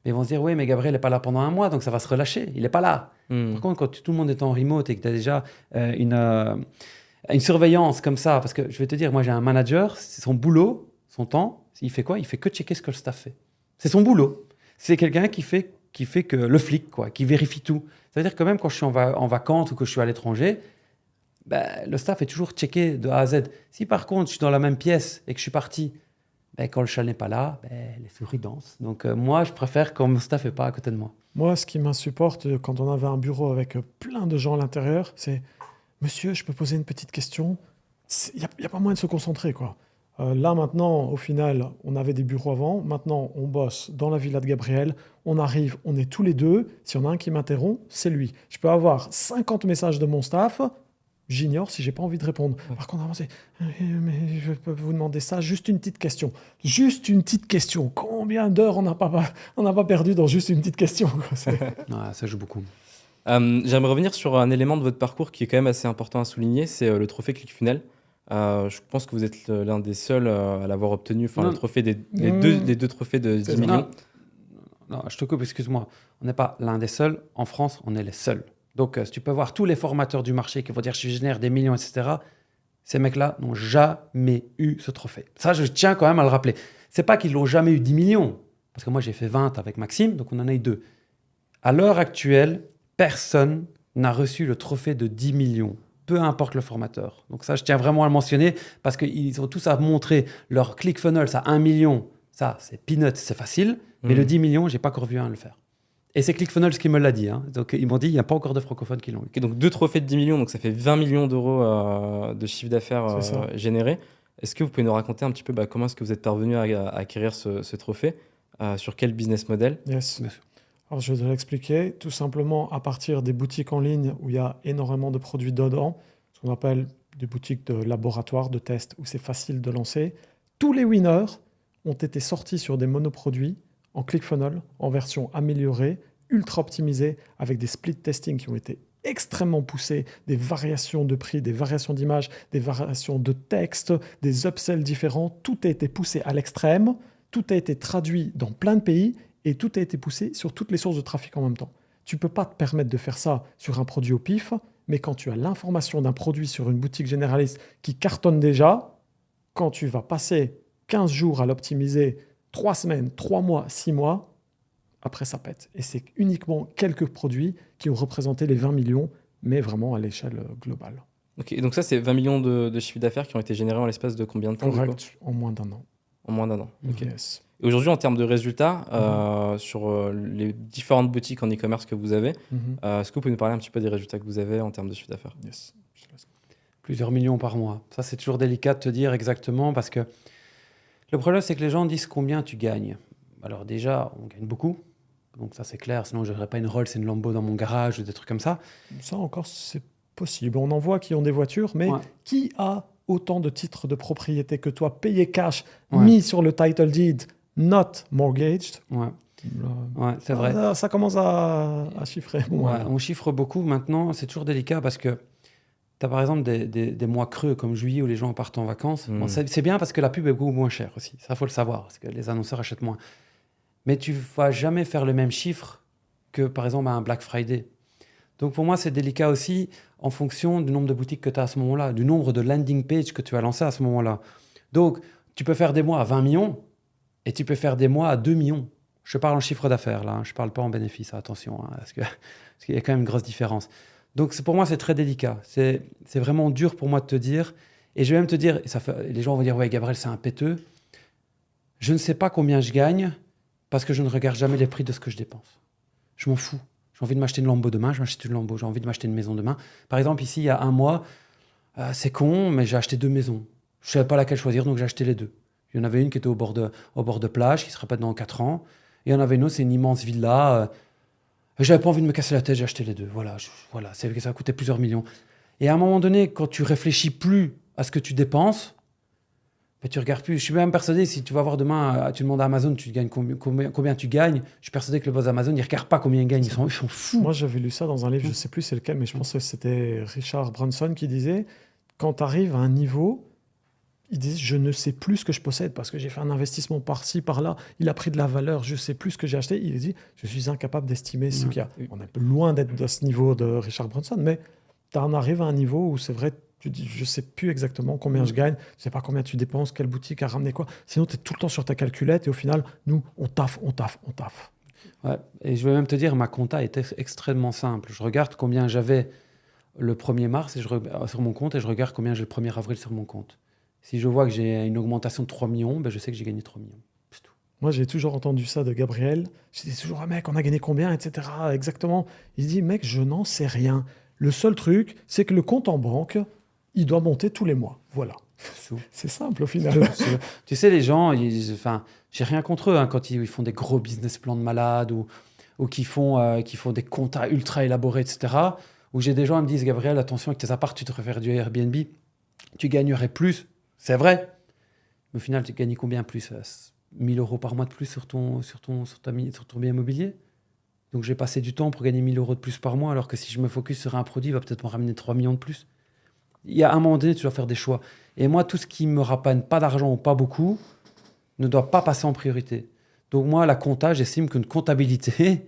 ils vont se dire, oui, mais Gabriel n'est pas là pendant un mois, donc ça va se relâcher. Il n'est pas là. Par contre, quand tout le monde est en remote et que tu as déjà une surveillance comme ça, parce que je vais te dire, moi j'ai un manager, c'est son boulot, son temps, il fait quoi? Il fait que checker ce que le staff fait. C'est son boulot. C'est quelqu'un qui fait que le flic, quoi, qui vérifie tout. Ça veut dire que même quand je suis en vacances ou que je suis à l'étranger, ben, le staff est toujours checké de A à Z. Si par contre je suis dans la même pièce et que je suis parti, ben, quand le chat n'est pas là, ben, les souris dansent. Donc moi, je préfère quand mon staff n'est pas à côté de moi. Moi, ce qui m'insupporte quand on avait un bureau avec plein de gens à l'intérieur, c'est « Monsieur, je peux poser une petite question ?» Il n'y a pas moyen de se concentrer, quoi. Là, maintenant, au final, on avait des bureaux avant. Maintenant, on bosse dans la villa de Gabriel. On arrive, on est tous les deux. Si on a un qui m'interrompt, c'est lui. Je peux avoir 50 messages de mon staff. J'ignore si j'ai pas envie de répondre. Par contre, c'est mais je peux vous demander ça, juste une petite question. Juste une petite question. Combien d'heures on n'a pas perdu dans juste une petite question, quoi. Ouais, ça joue beaucoup. J'aimerais revenir sur un élément de votre parcours qui est quand même assez important à souligner, c'est le trophée ClickFunnels. Je pense que vous êtes l'un des seuls à l'avoir obtenu, enfin le trophée les deux trophées de 10 millions. Non, je te coupe, excuse-moi. On n'est pas l'un des seuls. En France, on est les seuls. Donc, si tu peux voir tous les formateurs du marché qui vont dire je génère des millions, etc., ces mecs-là n'ont jamais eu ce trophée. Ça, je tiens quand même à le rappeler. C'est pas qu'ils n'ont jamais eu 10 millions, parce que moi, j'ai fait 20 avec Maxime, donc on en a eu 2. À l'heure actuelle, personne n'a reçu le trophée de 10 millions, peu importe le formateur. Donc ça, je tiens vraiment à le mentionner, parce qu'ils ont tous à montrer leur ClickFunnels à 1 million. Ça, c'est peanuts, c'est facile, mais le 10 millions, je n'ai pas encore vu un le faire. Et c'est ClickFunnels qui me l'a dit. Hein. Donc, ils m'ont dit, il n'y a pas encore de francophones qui l'ont eu. Okay, donc 2 trophées de 10 millions, donc ça fait 20 millions d'euros de chiffre d'affaires généré. Est-ce que vous pouvez nous raconter un petit peu comment est-ce que vous êtes parvenu à acquérir ce trophée, sur quel business model? Yes. Alors, je vais te l'expliquer. Tout simplement, à partir des boutiques en ligne où il y a énormément de produits dedans, ce qu'on appelle des boutiques de laboratoire, de test, où c'est facile de lancer, tous les winners ont été sortis sur des monoproduits en ClickFunnels, en version améliorée, ultra optimisée, avec des split testing qui ont été extrêmement poussés, des variations de prix, des variations d'images, des variations de texte, des upsells différents. Tout a été poussé à l'extrême, tout a été traduit dans plein de pays et tout a été poussé sur toutes les sources de trafic en même temps. Tu ne peux pas te permettre de faire ça sur un produit au pif, mais quand tu as l'information d'un produit sur une boutique généraliste qui cartonne déjà, quand tu vas passer 15 jours à l'optimiser, 3 semaines, 3 mois, 6 mois, après ça pète. Et c'est uniquement quelques produits qui ont représenté les 20 millions, mais vraiment à l'échelle globale. Ok, et donc ça, c'est 20 millions de chiffre d'affaires qui ont été générés en l'espace de combien de temps? Correct, en moins d'un an. En moins d'un an, ok. Yes. Et aujourd'hui, en termes de résultats, sur les différentes boutiques en e-commerce que vous avez, est-ce que vous pouvez nous parler un petit peu des résultats que vous avez en termes de chiffre d'affaires? Yes. Plusieurs millions par mois. Ça, c'est toujours délicat de te dire exactement, parce que le problème, c'est que les gens disent combien tu gagnes. Alors déjà, on gagne beaucoup. Donc ça, c'est clair. Sinon, je n'aurais pas une Rolls et une Lambo dans mon garage ou des trucs comme ça. Ça encore, c'est possible. On en voit qui ont des voitures, mais qui a autant de titres de propriété que toi, payé cash, mis sur le title deed, not mortgaged? Ouais, c'est vrai. Ça commence à chiffrer. On chiffre beaucoup maintenant. C'est toujours délicat parce que tu as par exemple des mois creux comme juillet où les gens partent en vacances. Bon, c'est bien parce que la pub est beaucoup moins chère aussi. Ça, il faut le savoir, parce que les annonceurs achètent moins. Mais tu ne vas jamais faire le même chiffre que, par exemple, à un Black Friday. Donc, pour moi, c'est délicat aussi en fonction du nombre de boutiques que tu as à ce moment-là, du nombre de landing pages que tu as lancé à ce moment-là. Donc, tu peux faire des mois à 20 millions et tu peux faire des mois à 2 millions. Je parle en chiffre d'affaires, là. Je ne parle pas en bénéfice, attention, parce qu'il y a quand même une grosse différence. Donc, pour moi, c'est très délicat. C'est vraiment dur pour moi de te dire. Et je vais même te dire, les gens vont dire, ouais, Gabriel, c'est un péteux. Je ne sais pas combien je gagne parce que je ne regarde jamais les prix de ce que je dépense. Je m'en fous. J'ai envie de m'acheter une Lambo demain, je m'achète une Lambo. J'ai envie de m'acheter une maison demain. Par exemple, ici, il y a un mois, c'est con, mais j'ai acheté 2 maisons. Je ne savais pas laquelle choisir, donc j'ai acheté les 2. Il y en avait une qui était au bord de plage, qui se répète dans 4 ans. Et il y en avait une autre, c'est une immense villa. J'avais pas envie de me casser la tête, j'ai acheté les 2. Voilà, ça a coûté plusieurs millions. Et à un moment donné, quand tu réfléchis plus à ce que tu dépenses, Mais tu regardes plus. Je suis même persuadé, si tu vas voir demain, tu demandes à Amazon, tu gagnes combien tu gagnes. Je suis persuadé que le boss d'Amazon, il regarde pas combien il gagne. Ils sont fous. Moi, j'avais lu ça dans un livre, je sais plus c'est lequel, mais je pense que c'était Richard Branson qui disait, quand tu arrives à un niveau, il dit, je ne sais plus ce que je possède parce que j'ai fait un investissement par-ci, par-là, il a pris de la valeur, je sais plus ce que j'ai acheté. Il dit, je suis incapable d'estimer ce qu'il y a. On est loin d'être de ce niveau de Richard Branson, mais tu en arrives à un niveau où c'est vrai, tu dis, je sais plus exactement combien je gagne, je sais pas combien tu dépenses, quelle boutique a ramené quoi. Sinon, tu es tout le temps sur ta calculette et au final, nous, on taffe. Ouais. Et je vais même te dire, ma compta est extrêmement simple. Je regarde combien j'avais le 1er mars sur mon compte et je regarde combien j'ai le 1er avril sur mon compte. Si je vois que j'ai une augmentation de 3 millions, ben je sais que j'ai gagné 3 millions. C'est tout. Moi, j'ai toujours entendu ça de Gabriel. Je dis toujours, ah, mec, on a gagné combien, etc. Exactement. Il dit, mec, je n'en sais rien. Le seul truc, c'est que le compte en banque, il doit monter tous les mois. Voilà. C'est simple au final. Tu sais, les gens, enfin, j'ai rien contre eux hein, quand ils font des gros business plans de malades ou qui font des comptas ultra élaborés, etc. Où j'ai des gens qui me disent, Gabriel, attention, avec tes apparts, tu devrais faire du Airbnb, tu gagnerais plus. C'est vrai. Mais au final, tu gagnes combien plus 1 000 € par mois de plus sur ton bien immobilier. Donc, j'ai passé du temps pour gagner 1 000 € de plus par mois, alors que si je me focus sur un produit, il va peut-être me ramener 3 millions de plus. Il y a un moment donné, tu dois faire des choix. Et moi, tout ce qui me rapporte pas d'argent ou pas beaucoup ne doit pas passer en priorité. Donc moi, la compta, j'estime qu'une comptabilité,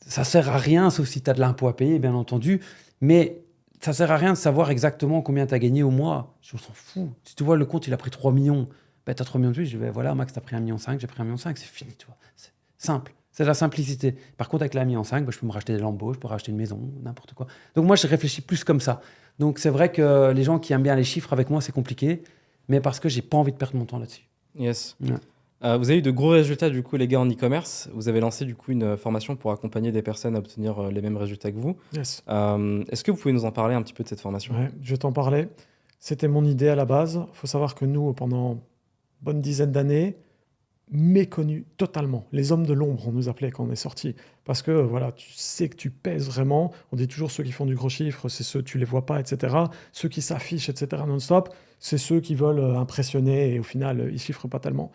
ça sert à rien, sauf si tu as de l'impôt à payer, bien entendu. Mais ça sert à rien de savoir exactement combien tu as gagné au mois. Je m'en fous. Si tu vois, le compte, il a pris 3 millions, ben, tu as 3 millions de plus, je vais, voilà, Max, tu as pris 1,5 million, j'ai pris 1,5 million, c'est fini, tu vois. C'est simple. C'est de la simplicité. Par contre, avec la 1,5 million, ben, je peux me racheter des Lambeaux, je peux racheter une maison, n'importe quoi. Donc moi, je réfléchis plus comme ça. Donc c'est vrai que les gens qui aiment bien les chiffres, avec moi, c'est compliqué, mais parce que j'ai pas envie de perdre mon temps là-dessus. Yes. Ouais. Vous avez eu de gros résultats, du coup, les gars, en e-commerce. Vous avez lancé, du coup, une formation pour accompagner des personnes à obtenir les mêmes résultats que vous. Yes. Est-ce que vous pouvez nous en parler un petit peu de cette formation? Ouais, je vais t'en parler. C'était mon idée à la base. Il faut savoir que nous, pendant une bonne dizaine d'années, méconnus totalement. Les hommes de l'ombre, on nous appelait quand on est sortis. Parce que voilà, tu sais que tu pèses vraiment. On dit toujours ceux qui font du gros chiffre, c'est ceux, tu les vois pas, etc. Ceux qui s'affichent, etc. non-stop, c'est ceux qui veulent impressionner et au final, ils chiffrent pas tellement.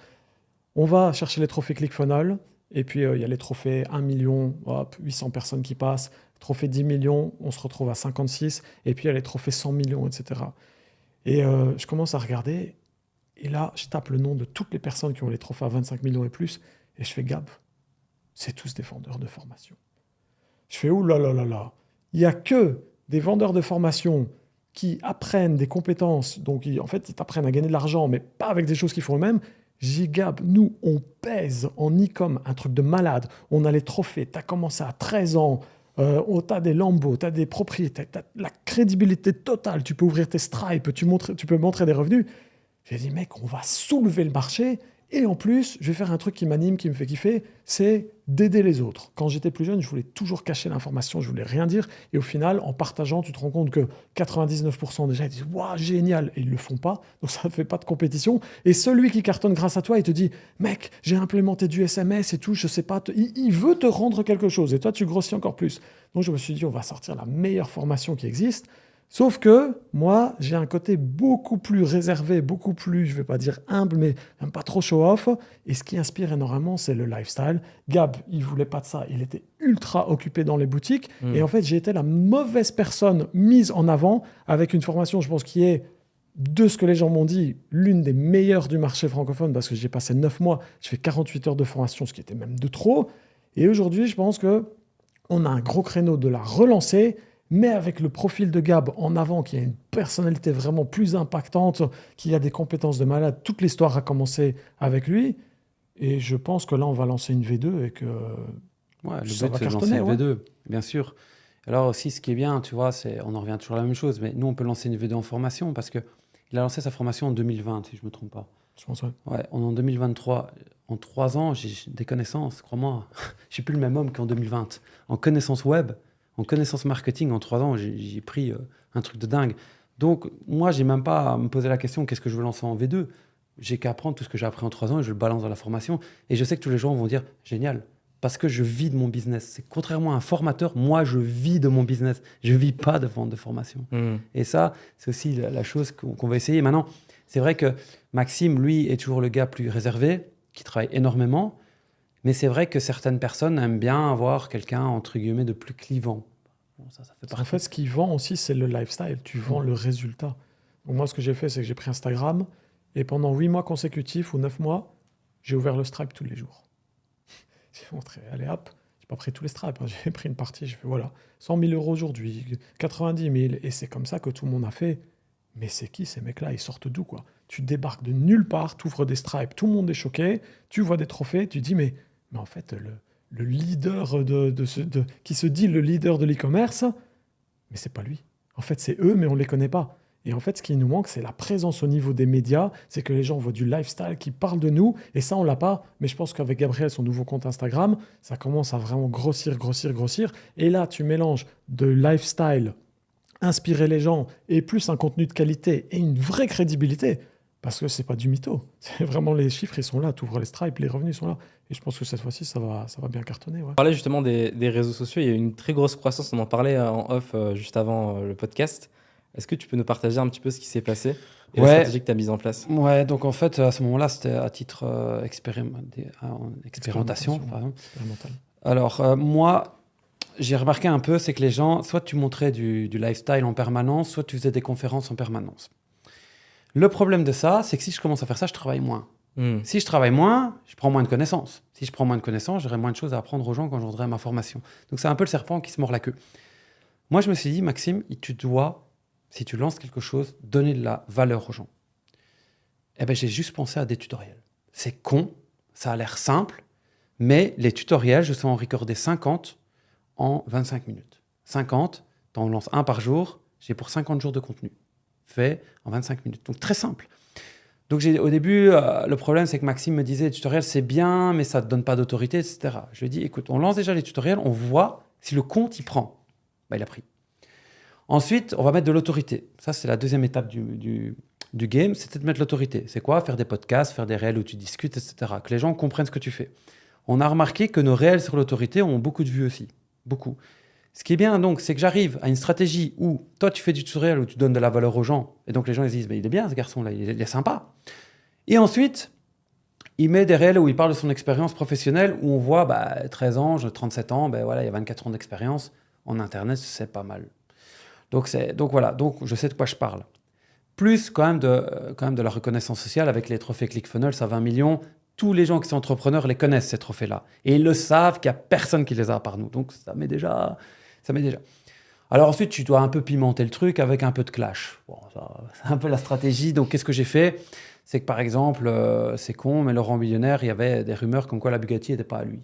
On va chercher les trophées ClickFunnels. Et puis, il y a les trophées 1 million, hop, 800 personnes qui passent. Trophée 10 millions, on se retrouve à 56. Et puis, il y a les trophées 100 millions, etc. Et je commence à regarder. Et là, je tape le nom de toutes les personnes qui ont les trophées à 25 millions et plus. Et je fais Gab, c'est tous des vendeurs de formation. Je fais ouh là là là là. Il n'y a que des vendeurs de formation qui apprennent des compétences. Donc, en fait, ils t'apprennent à gagner de l'argent, mais pas avec des choses qu'ils font eux-mêmes. J'ai Gab, nous, on pèse en e-com un truc de malade. On a les trophées. Tu as commencé à 13 ans. Tu as des Lambeaux, tu as des propriétés, tu as la crédibilité totale. Tu peux ouvrir tes Stripe, tu peux montrer des revenus. J'ai dit, mec, on va soulever le marché. Et en plus, je vais faire un truc qui m'anime, qui me fait kiffer, c'est d'aider les autres. Quand j'étais plus jeune, je voulais toujours cacher l'information, je voulais rien dire. Et au final, en partageant, tu te rends compte que 99% déjà, ils disent « Waouh, génial !» Et ils ne le font pas, donc ça ne fait pas de compétition. Et celui qui cartonne grâce à toi, il te dit « Mec, j'ai implémenté du SMS et tout, je sais pas. » Il veut te rendre quelque chose. Et toi, tu grossis encore plus. Donc je me suis dit « On va sortir la meilleure formation qui existe. » Sauf que moi, j'ai un côté beaucoup plus réservé, beaucoup plus, je ne vais pas dire humble, mais même pas trop show-off. Et ce qui inspire énormément, c'est le lifestyle. Gab, il ne voulait pas de ça. Il était ultra occupé dans les boutiques. Et en fait, j'ai été la mauvaise personne mise en avant avec une formation, je pense, qui est, de ce que les gens m'ont dit, l'une des meilleures du marché francophone parce que j'ai passé 9 mois. Je fais 48 heures de formation, ce qui était même de trop. Et aujourd'hui, je pense qu'on a un gros créneau de la relancer, mais avec le profil de Gab en avant, qui a une personnalité vraiment plus impactante, qui a des compétences de malade. Toute l'histoire a commencé avec lui. Et je pense que là, on va lancer une V2 et que ouais, le ça but, va c'est de cartonner. lancer une Ouais. V2, bien sûr. Alors aussi, ce qui est bien, tu vois, on en revient toujours à la même chose, mais nous, on peut lancer une V2 en formation parce qu'il a lancé sa formation en 2020, si je ne me trompe pas. Je pense, ouais. Ouais, on est en 2023. En 3 ans, j'ai des connaissances, crois-moi. Je ne suis plus le même homme qu'en 2020. En connaissances web, en connaissances marketing, en 3 ans, j'ai pris un truc de dingue. Donc, moi, je n'ai même pas à me poser la question, qu'est-ce que je veux lancer en V2 ? J'ai qu'à apprendre tout ce que j'ai appris en 3 ans et je le balance dans la formation. Et je sais que tous les gens vont dire, génial, parce que je vis de mon business. C'est contrairement à un formateur, moi, je vis de mon business. Je ne vis pas de vente de formation. Et ça, c'est aussi la chose qu'on va essayer. Maintenant, c'est vrai que Maxime, lui, est toujours le gars plus réservé, qui travaille énormément. Mais c'est vrai que certaines personnes aiment bien avoir quelqu'un, entre guillemets, de plus clivant. Bon, ça fait En fait, ce qui vend aussi, c'est le lifestyle. Tu vends le résultat. Donc moi, ce que j'ai fait, c'est que j'ai pris Instagram et pendant 8 mois consécutifs ou 9 mois, j'ai ouvert le Stripe tous les jours. J'ai montré, allez hop, j'ai pas pris tous les Stripes, hein. J'ai pris une partie, j'ai fait voilà, 100 000 euros aujourd'hui, 90 000, et c'est comme ça que tout le monde a fait. Mais c'est qui ces mecs-là? Ils sortent d'où, quoi? Tu débarques de nulle part, tu ouvres des Stripes, tout le monde est choqué, tu vois des trophées, tu dis mais en fait, le leader qui se dit le leader de l'e-commerce, mais c'est pas lui. En fait, c'est eux, mais on les connaît pas. Et en fait, ce qui nous manque, c'est la présence au niveau des médias, c'est que les gens voient du lifestyle qui parle de nous, et ça, on l'a pas. Mais je pense qu'avec Gabriel, son nouveau compte Instagram, ça commence à vraiment grossir. Et là, tu mélanges de lifestyle, inspirer les gens, et plus un contenu de qualité et une vraie crédibilité, parce que c'est pas du mytho. C'est vraiment les chiffres, ils sont là. Tu ouvres les Stripes, les revenus sont là. Et je pense que cette fois-ci, ça va bien cartonner. Ouais. On parlait justement des réseaux sociaux. Il y a eu une très grosse croissance. On en parlait en off juste avant le podcast. Est-ce que tu peux nous partager un petit peu ce qui s'est passé et la stratégie que tu as mise en place? Ouais, donc en fait, à ce moment-là, c'était à titre expérimentation. Pardon. Expérimental. Alors, moi, j'ai remarqué un peu, c'est que les gens, soit tu montrais du lifestyle en permanence, soit tu faisais des conférences en permanence. Le problème de ça, c'est que si je commence à faire ça, je travaille moins. Si je travaille moins, je prends moins de connaissances. Si je prends moins de connaissances, j'aurai moins de choses à apprendre aux gens quand je voudrais ma formation. Donc c'est un peu le serpent qui se mord la queue. Moi, je me suis dit, Maxime, tu dois, si tu lances quelque chose, donner de la valeur aux gens. Eh bien, j'ai juste pensé à des tutoriels. C'est con, ça a l'air simple, mais les tutoriels, je sais en recorder 50 en 25 minutes. 50, tu en lances un par jour, j'ai pour 50 jours de contenu fait en 25 minutes. Donc très simple. Donc au début, le problème, c'est que Maxime me disait, les tutoriels, c'est bien, mais ça ne te donne pas d'autorité, etc. Je lui ai dit, écoute, on lance déjà les tutoriels, on voit si le compte, il prend. Bah, il a pris. Ensuite, on va mettre de l'autorité. Ça, c'est la deuxième étape du game, c'était de mettre l'autorité. C'est quoi? Faire des podcasts, faire des réels où tu discutes, etc. Que les gens comprennent ce que tu fais. On a remarqué que nos réels sur l'autorité ont beaucoup de vues aussi. Beaucoup. Ce qui est bien, donc, c'est que j'arrive à une stratégie où toi, tu fais du tutoriel, où tu donnes de la valeur aux gens. Et donc, les gens, ils disent, il est bien, ce garçon-là, il est sympa. Et ensuite, il met des réels où il parle de son expérience professionnelle, où on voit 13 ans, j'ai 37 ans, voilà, il y a 24 ans d'expérience. En Internet, c'est pas mal. Donc voilà, donc je sais de quoi je parle. Plus quand même de la reconnaissance sociale avec les trophées ClickFunnels à 20 millions. Tous les gens qui sont entrepreneurs les connaissent, ces trophées-là. Et ils le savent qu'il n'y a personne qui les a à part nous. Donc ça met déjà. Alors ensuite, tu dois un peu pimenter le truc avec un peu de clash. Bon, c'est un peu la stratégie. Donc qu'est-ce que j'ai fait? C'est que par exemple, c'est con, mais Laurent Millionnaire, il y avait des rumeurs comme quoi la Bugatti n'était pas à lui.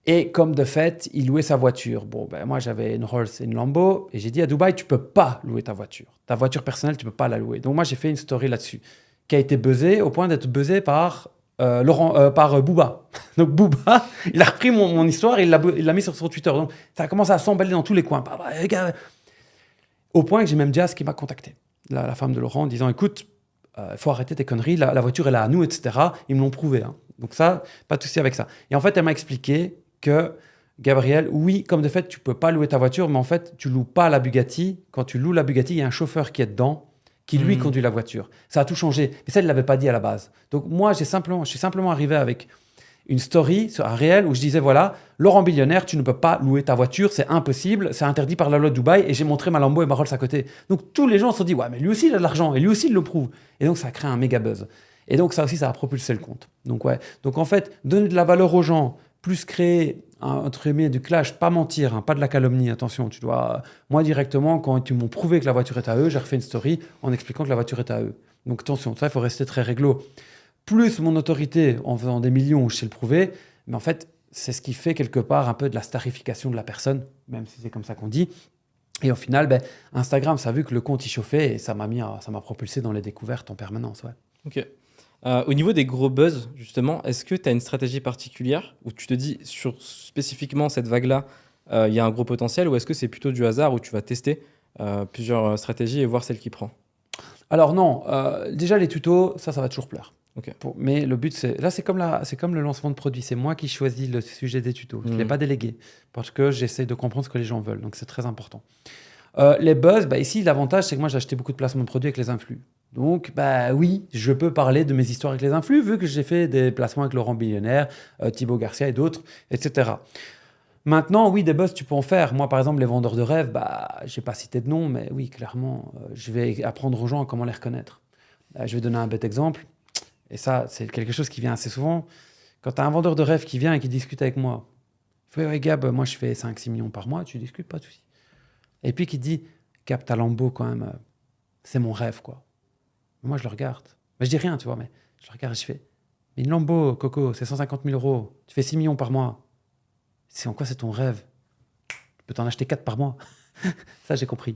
Et comme de fait, il louait sa voiture. Bon, moi, j'avais une Rolls et une Lambo. Et j'ai dit à Dubaï, tu peux pas louer ta voiture. Ta voiture personnelle, tu peux pas la louer. Donc moi, j'ai fait une story là-dessus qui a été buzzée au point d'être buzzée par Booba. Donc Booba, il a repris mon histoire et il l'a mis sur son Twitter. Donc ça a commencé à s'emballer dans tous les coins. Au point que j'ai même Jazz qui m'a contacté, la femme de Laurent, en disant, écoute, faut arrêter tes conneries, la voiture elle est à nous, etc. Ils me l'ont prouvé. Hein. Donc ça, pas de souci avec ça. Et en fait, elle m'a expliqué que Gabriel, oui, comme de fait, tu peux pas louer ta voiture, mais en fait, tu loues pas la Bugatti. Quand tu loues la Bugatti, il y a un chauffeur qui est dedans, qui lui conduit la voiture. Ça a tout changé. Mais ça, il l'avait pas dit à la base. Donc moi, je suis simplement arrivé avec une story sur un réel où je disais, voilà, Laurent Millionnaire, tu ne peux pas louer ta voiture, c'est impossible, c'est interdit par la loi de Dubaï, et j'ai montré ma Lambo et ma Rolls à côté. Donc tous les gens se sont dit, ouais, mais lui aussi, il a de l'argent, et lui aussi, il le prouve. Et donc ça a créé un méga buzz. Et donc ça aussi, ça a propulsé le compte. Donc ouais. Donc en fait, donner de la valeur aux gens, plus créer entre guillemets du clash, pas mentir, hein, pas de la calomnie, attention, tu dois... Moi directement, quand ils m'ont prouvé que la voiture est à eux, j'ai refait une story en expliquant que la voiture est à eux. Donc attention, ça, il faut rester très réglo. Plus mon autorité en faisant des millions, je sais le prouver, mais en fait, c'est ce qui fait quelque part un peu de la starification de la personne, même si c'est comme ça qu'on dit. Et au final, Instagram, ça a vu que le compte y chauffait et ça m'a propulsé dans les découvertes en permanence. Ouais. Ok. Au niveau des gros buzz, justement, est-ce que tu as une stratégie particulière où tu te dis sur spécifiquement cette vague-là, il y a un gros potentiel, ou est-ce que c'est plutôt du hasard où tu vas tester plusieurs stratégies et voir celle qui prend? Alors non, déjà les tutos, ça va toujours plaire. Mais le but, c'est comme le lancement de produit. C'est moi qui choisis le sujet des tutos. Je ne l'ai pas délégué parce que j'essaie de comprendre ce que les gens veulent. Donc, c'est très important. Les buzz, ici, l'avantage, c'est que moi, j'ai acheté beaucoup de placements de produits avec les influx. Donc, oui, je peux parler de mes histoires avec les influx, vu que j'ai fait des placements avec Laurent Billionnaire, Thibaut Garcia et d'autres, etc. Maintenant, oui, des buzz, tu peux en faire. Moi, par exemple, les vendeurs de rêves, je n'ai pas cité de nom, mais oui, clairement, je vais apprendre aux gens comment les reconnaître. Je vais donner un bête exemple. Et ça, c'est quelque chose qui vient assez souvent. Quand tu as un vendeur de rêve qui vient et qui discute avec moi, il fait « Ouais, Gab, moi, je fais 5-6 millions par mois. » Tu discutes, pas de souci. Et puis qui dit « Gab, ta Lambo, quand même, c'est mon rêve, quoi. » Moi, je le regarde. Je dis rien, tu vois, mais je le regarde et je fais « Mais une Lambo, Coco, c'est 150 000 euros. Tu fais 6 millions par mois. C'est en quoi c'est ton rêve? Tu peux t'en acheter 4 par mois. » Ça, j'ai compris.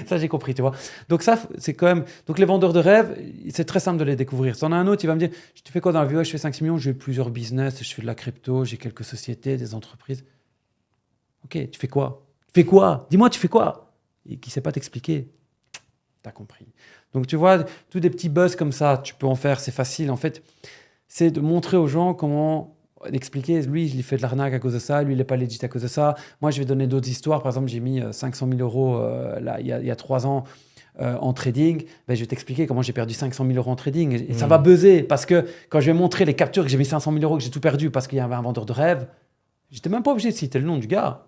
Ça, j'ai compris, tu vois. Donc ça, c'est quand même... Donc les vendeurs de rêves, c'est très simple de les découvrir. Si on a un autre, il va me dire, tu fais quoi dans la vie? Ouais, je fais 5 millions, j'ai plusieurs business, je fais de la crypto, j'ai quelques sociétés, des entreprises. Ok, tu fais quoi? Tu fais quoi? Dis-moi, tu fais quoi? Et qui ne sait pas t'expliquer. T'as compris. Donc tu vois, tous des petits buzz comme ça, tu peux en faire, c'est facile. En fait, c'est de montrer aux gens comment... d'expliquer, lui, il fait de l'arnaque à cause de ça, lui, il n'est pas legit à cause de ça. Moi, je vais donner d'autres histoires. Par exemple, j'ai mis 500 000 euros là, il y a 3 ans en trading. Je vais t'expliquer comment j'ai perdu 500 000 euros en trading. Et ça va buzzer parce que quand je vais montrer les captures que j'ai mis 500 000 euros, que j'ai tout perdu parce qu'il y avait un vendeur de rêve, j'étais même pas obligé de citer le nom du gars.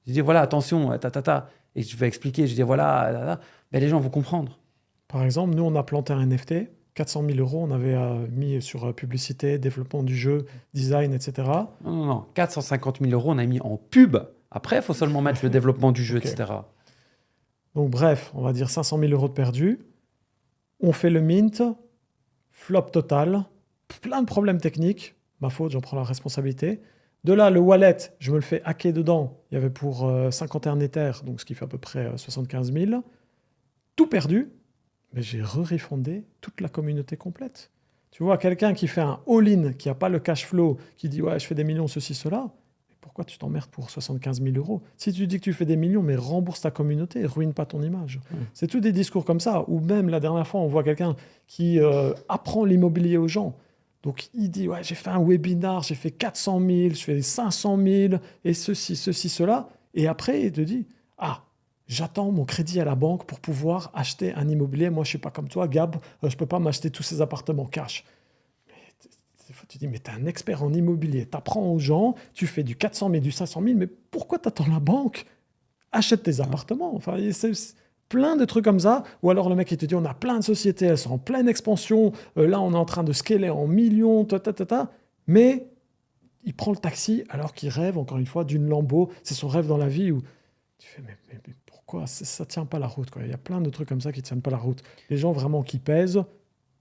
Je dis voilà, attention, et je vais expliquer, je dis voilà, les gens vont comprendre. Par exemple, nous, on a planté un NFT. 400 000 euros, on avait mis sur publicité, développement du jeu, design, etc. Non. 450 000 euros, on a mis en pub. Après, il faut seulement mettre le développement du jeu, etc. Donc, bref, on va dire 500 000 euros de perdus. On fait le mint, flop total, plein de problèmes techniques. Ma faute, j'en prends la responsabilité. De là, le wallet, je me le fais hacker dedans. Il y avait pour 51 Ethers, donc ce qui fait à peu près 75 000. Tout perdu. Mais j'ai refondé toute la communauté complète. Tu vois, quelqu'un qui fait un all-in, qui n'a pas le cash flow, qui dit « Ouais, je fais des millions, ceci, cela », pourquoi tu t'emmerdes pour 75 000 euros? Si tu dis que tu fais des millions, mais rembourse ta communauté, ruine pas ton image. C'est tous des discours comme ça. Ou même, la dernière fois, on voit quelqu'un qui apprend l'immobilier aux gens. Donc, il dit « Ouais, j'ai fait un webinar, j'ai fait 400 000, je fais 500 000, et ceci, cela. » Et après, il te dit « Ah, j'attends mon crédit à la banque pour pouvoir acheter un immobilier. Moi, je ne suis pas comme toi, Gab. Je ne peux pas m'acheter tous ces appartements cash. » Tu dis, mais tu es un expert en immobilier. Tu apprends aux gens, tu fais du 400 000, du 500 000, mais pourquoi tu attends la banque? Achète tes appartements. Enfin, c'est plein de trucs comme ça. Ou alors le mec, il te dit, on a plein de sociétés, elles sont en pleine expansion. Là, on est en train de scaler en millions, mais il prend le taxi alors qu'il rêve, encore une fois, d'une Lambo. C'est son rêve dans la vie où tu fais, mais pourquoi ça ne tient pas la route, quoi. Il y a plein de trucs comme ça qui ne tiennent pas la route. Les gens vraiment qui pèsent,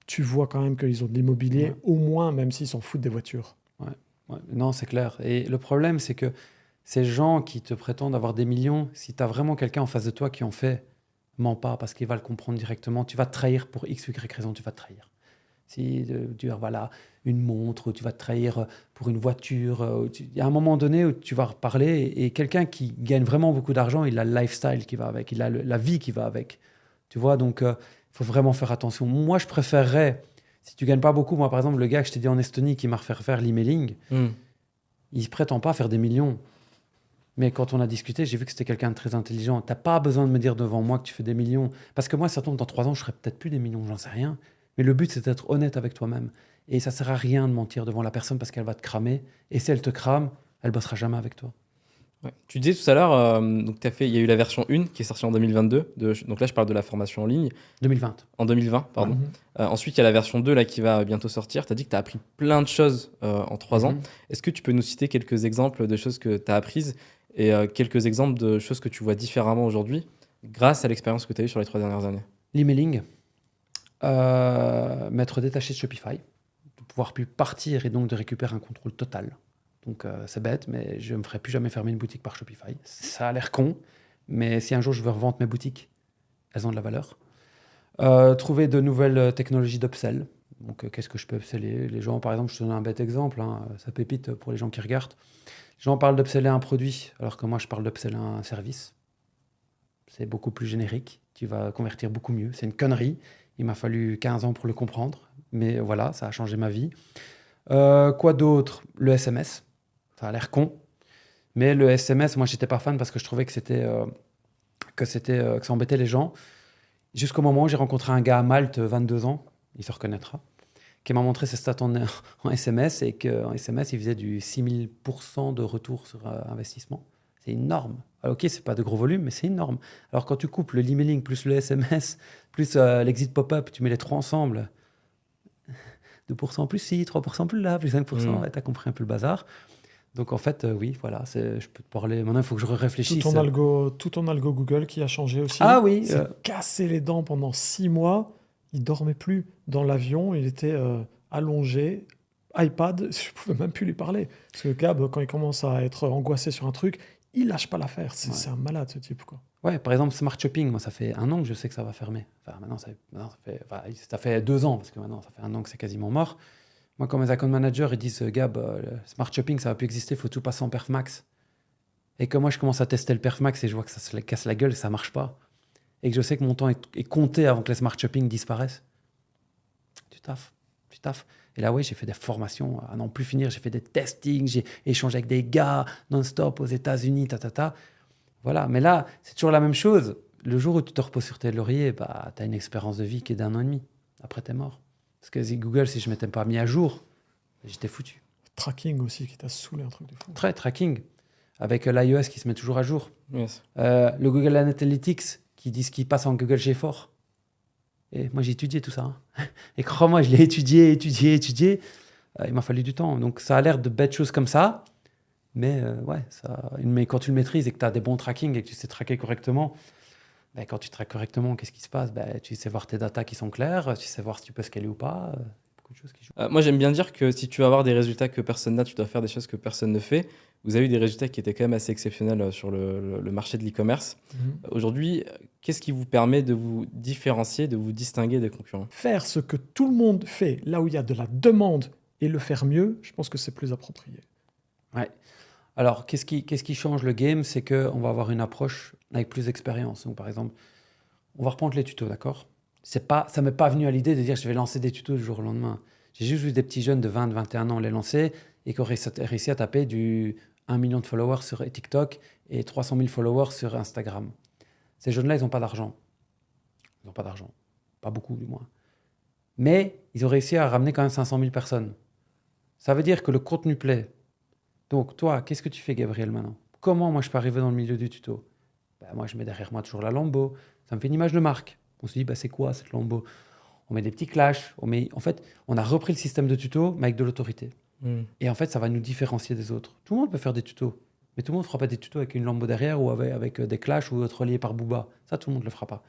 tu vois quand même qu'ils ont de l'immobilier, au moins, même s'ils s'en foutent des voitures. Ouais. Non, c'est clair. Et le problème, c'est que ces gens qui te prétendent avoir des millions, si tu as vraiment quelqu'un en face de toi qui en fait, mens pas, parce qu'il va le comprendre directement. Tu vas te trahir pour X ou Y raison, tu vas te trahir. Si tu as une montre, ou tu vas te trahir pour une voiture. Il y a un moment donné où tu vas reparler et quelqu'un qui gagne vraiment beaucoup d'argent, il a le lifestyle qui va avec, il a la vie qui va avec. Tu vois, donc il faut vraiment faire attention. Moi, je préférerais, si tu gagnes pas beaucoup, moi par exemple, le gars que je t'ai dit en Estonie qui m'a refait faire l'emailing, il ne prétend pas faire des millions. Mais quand on a discuté, j'ai vu que c'était quelqu'un de très intelligent. Tu n'as pas besoin de me dire devant moi que tu fais des millions. Parce que moi, ça tombe dans 3 ans, je ferai peut-être plus des millions, j'en sais rien. Mais le but, c'est d'être honnête avec toi-même. Et ça ne sert à rien de mentir devant la personne parce qu'elle va te cramer. Et si elle te crame, elle ne bossera jamais avec toi. Ouais. Tu disais tout à l'heure, il y a eu la version 1 qui est sortie en 2022. Donc là, je parle de la formation en ligne. 2020. En 2020, pardon. Ensuite, il y a la version 2 là, qui va bientôt sortir. Tu as dit que tu as appris plein de choses en 3 ans. Est-ce que tu peux nous citer quelques exemples de choses que tu as apprises et quelques exemples de choses que tu vois différemment aujourd'hui grâce à l'expérience que tu as eue sur les 3 dernières années? L'emailing, m'être détaché de Shopify, de pouvoir plus partir et donc de récupérer un contrôle total. Donc c'est bête, mais je ne me ferai plus jamais fermer une boutique par Shopify. Ça a l'air con, mais si un jour je veux revendre mes boutiques, elles ont de la valeur. Trouver de nouvelles technologies d'upsell. Donc qu'est-ce que je peux upseller? Les gens, par exemple, je te donne un bête exemple, ça pépite pour les gens qui regardent. Les gens parlent d'upseller un produit, alors que moi je parle d'upseller un service. C'est beaucoup plus générique, tu vas convertir beaucoup mieux. C'est une connerie, il m'a fallu 15 ans pour le comprendre. mais voilà, ça a changé ma vie. Quoi d'autre? Le SMS. Ça a l'air con. Mais le SMS, moi, j'étais pas fan parce que je trouvais que que ça embêtait les gens. Jusqu'au moment où j'ai rencontré un gars à Malte, 22 ans, il se reconnaîtra, qui m'a montré ses stats en SMS et qu'en SMS, il faisait du 6000% de retour sur investissement. C'est énorme. Alors, ok, c'est pas de gros volume, mais c'est énorme. Alors, quand tu coupes le l'emailing plus le SMS, plus l'exit pop-up, tu mets les trois ensemble, 2% plus ci, 3% plus là, plus 5%, ouais, tu as compris un peu le bazar. Donc, en fait, oui, voilà, je peux te parler. Maintenant, il faut que je réfléchisse. Tout ton algo Google qui a changé aussi. Ah oui. Il s'est cassé les dents pendant 6 mois. Il dormait plus dans l'avion. Il était allongé. iPad, je pouvais même plus lui parler. Parce que Gab, quand il commence à être angoissé sur un truc, il lâche pas l'affaire. C'est un malade, ce type, quoi. Ouais, par exemple, Smart Shopping, moi, ça fait 1 an que je sais que ça va fermer. Enfin, maintenant, ça fait 2 ans, parce que maintenant, ça fait 1 an que c'est quasiment mort. Moi, quand mes account managers, ils disent, Gab, le Smart Shopping, ça va plus exister, il faut tout passer en Perf Max. Et que moi, je commence à tester le Perf Max et je vois que ça se casse la gueule et ça marche pas. Et que je sais que mon temps est compté avant que les Smart Shopping disparaissent. Tu taffes. Et là, oui, j'ai fait des formations à n'en plus finir. J'ai fait des testings, j'ai échangé avec des gars non-stop aux États-Unis, Voilà, mais là, c'est toujours la même chose. Le jour où tu te reposes sur tes lauriers, bah, tu as une expérience de vie qui est d'1 an et demi. Après, tu es mort. Parce que Google, si je ne m'étais pas mis à jour, j'étais foutu. Tracking aussi, qui t'a saoulé, un truc de fou. Très tracking. Avec l'iOS qui se met toujours à jour. Yes. Le Google Analytics qui dit ce qui passe en Google GeForce. Et moi, j'ai étudié tout ça. Hein. Et crois-moi, je l'ai étudié. Il m'a fallu du temps. Donc, ça a l'air de bêtes choses comme ça. Mais mais quand tu le maîtrises et que tu as des bons tracking et que tu sais traquer correctement, ben, quand tu traques correctement, qu'est-ce qui se passe? Ben, tu sais voir tes datas qui sont claires, tu sais voir si tu peux scaler ou pas. Beaucoup de choses qui jouent. Moi, j'aime bien dire que si tu veux avoir des résultats que personne n'a, tu dois faire des choses que personne ne fait. Vous avez eu des résultats qui étaient quand même assez exceptionnels sur le marché de l'e-commerce. Aujourd'hui, qu'est-ce qui vous permet de vous différencier, de vous distinguer des concurrents? Faire ce que tout le monde fait, là où il y a de la demande, et le faire mieux, je pense que c'est plus approprié. Ouais. Alors, qu'est-ce qui change le game? C'est qu'on va avoir une approche avec plus d'expérience. Donc, par exemple, on va reprendre les tutos, d'accord? Ça ne m'est pas venu à l'idée de dire je vais lancer des tutos du jour au lendemain. J'ai juste vu des petits jeunes de 20, 21 ans les lancer et qui ont réussi à taper du 1 million de followers sur TikTok et 300 000 followers sur Instagram. Ces jeunes-là, ils n'ont pas d'argent. Ils n'ont pas d'argent. Pas beaucoup, du moins. Mais ils ont réussi à ramener quand même 500 000 personnes. Ça veut dire que le contenu plaît. Donc, toi, qu'est-ce que tu fais, Gabriel, maintenant? Comment moi je peux arriver dans le milieu du tuto? Moi, je mets derrière moi toujours la Lambo. Ça me fait une image de marque. On se dit, c'est quoi cette Lambo? On met des petits clashs. En fait, on a repris le système de tuto, mais avec de l'autorité. Et en fait, ça va nous différencier des autres. Tout le monde peut faire des tutos, mais tout le monde ne fera pas des tutos avec une Lambo derrière ou avec des clashs ou être relié par Booba. Ça, tout le monde ne le fera pas.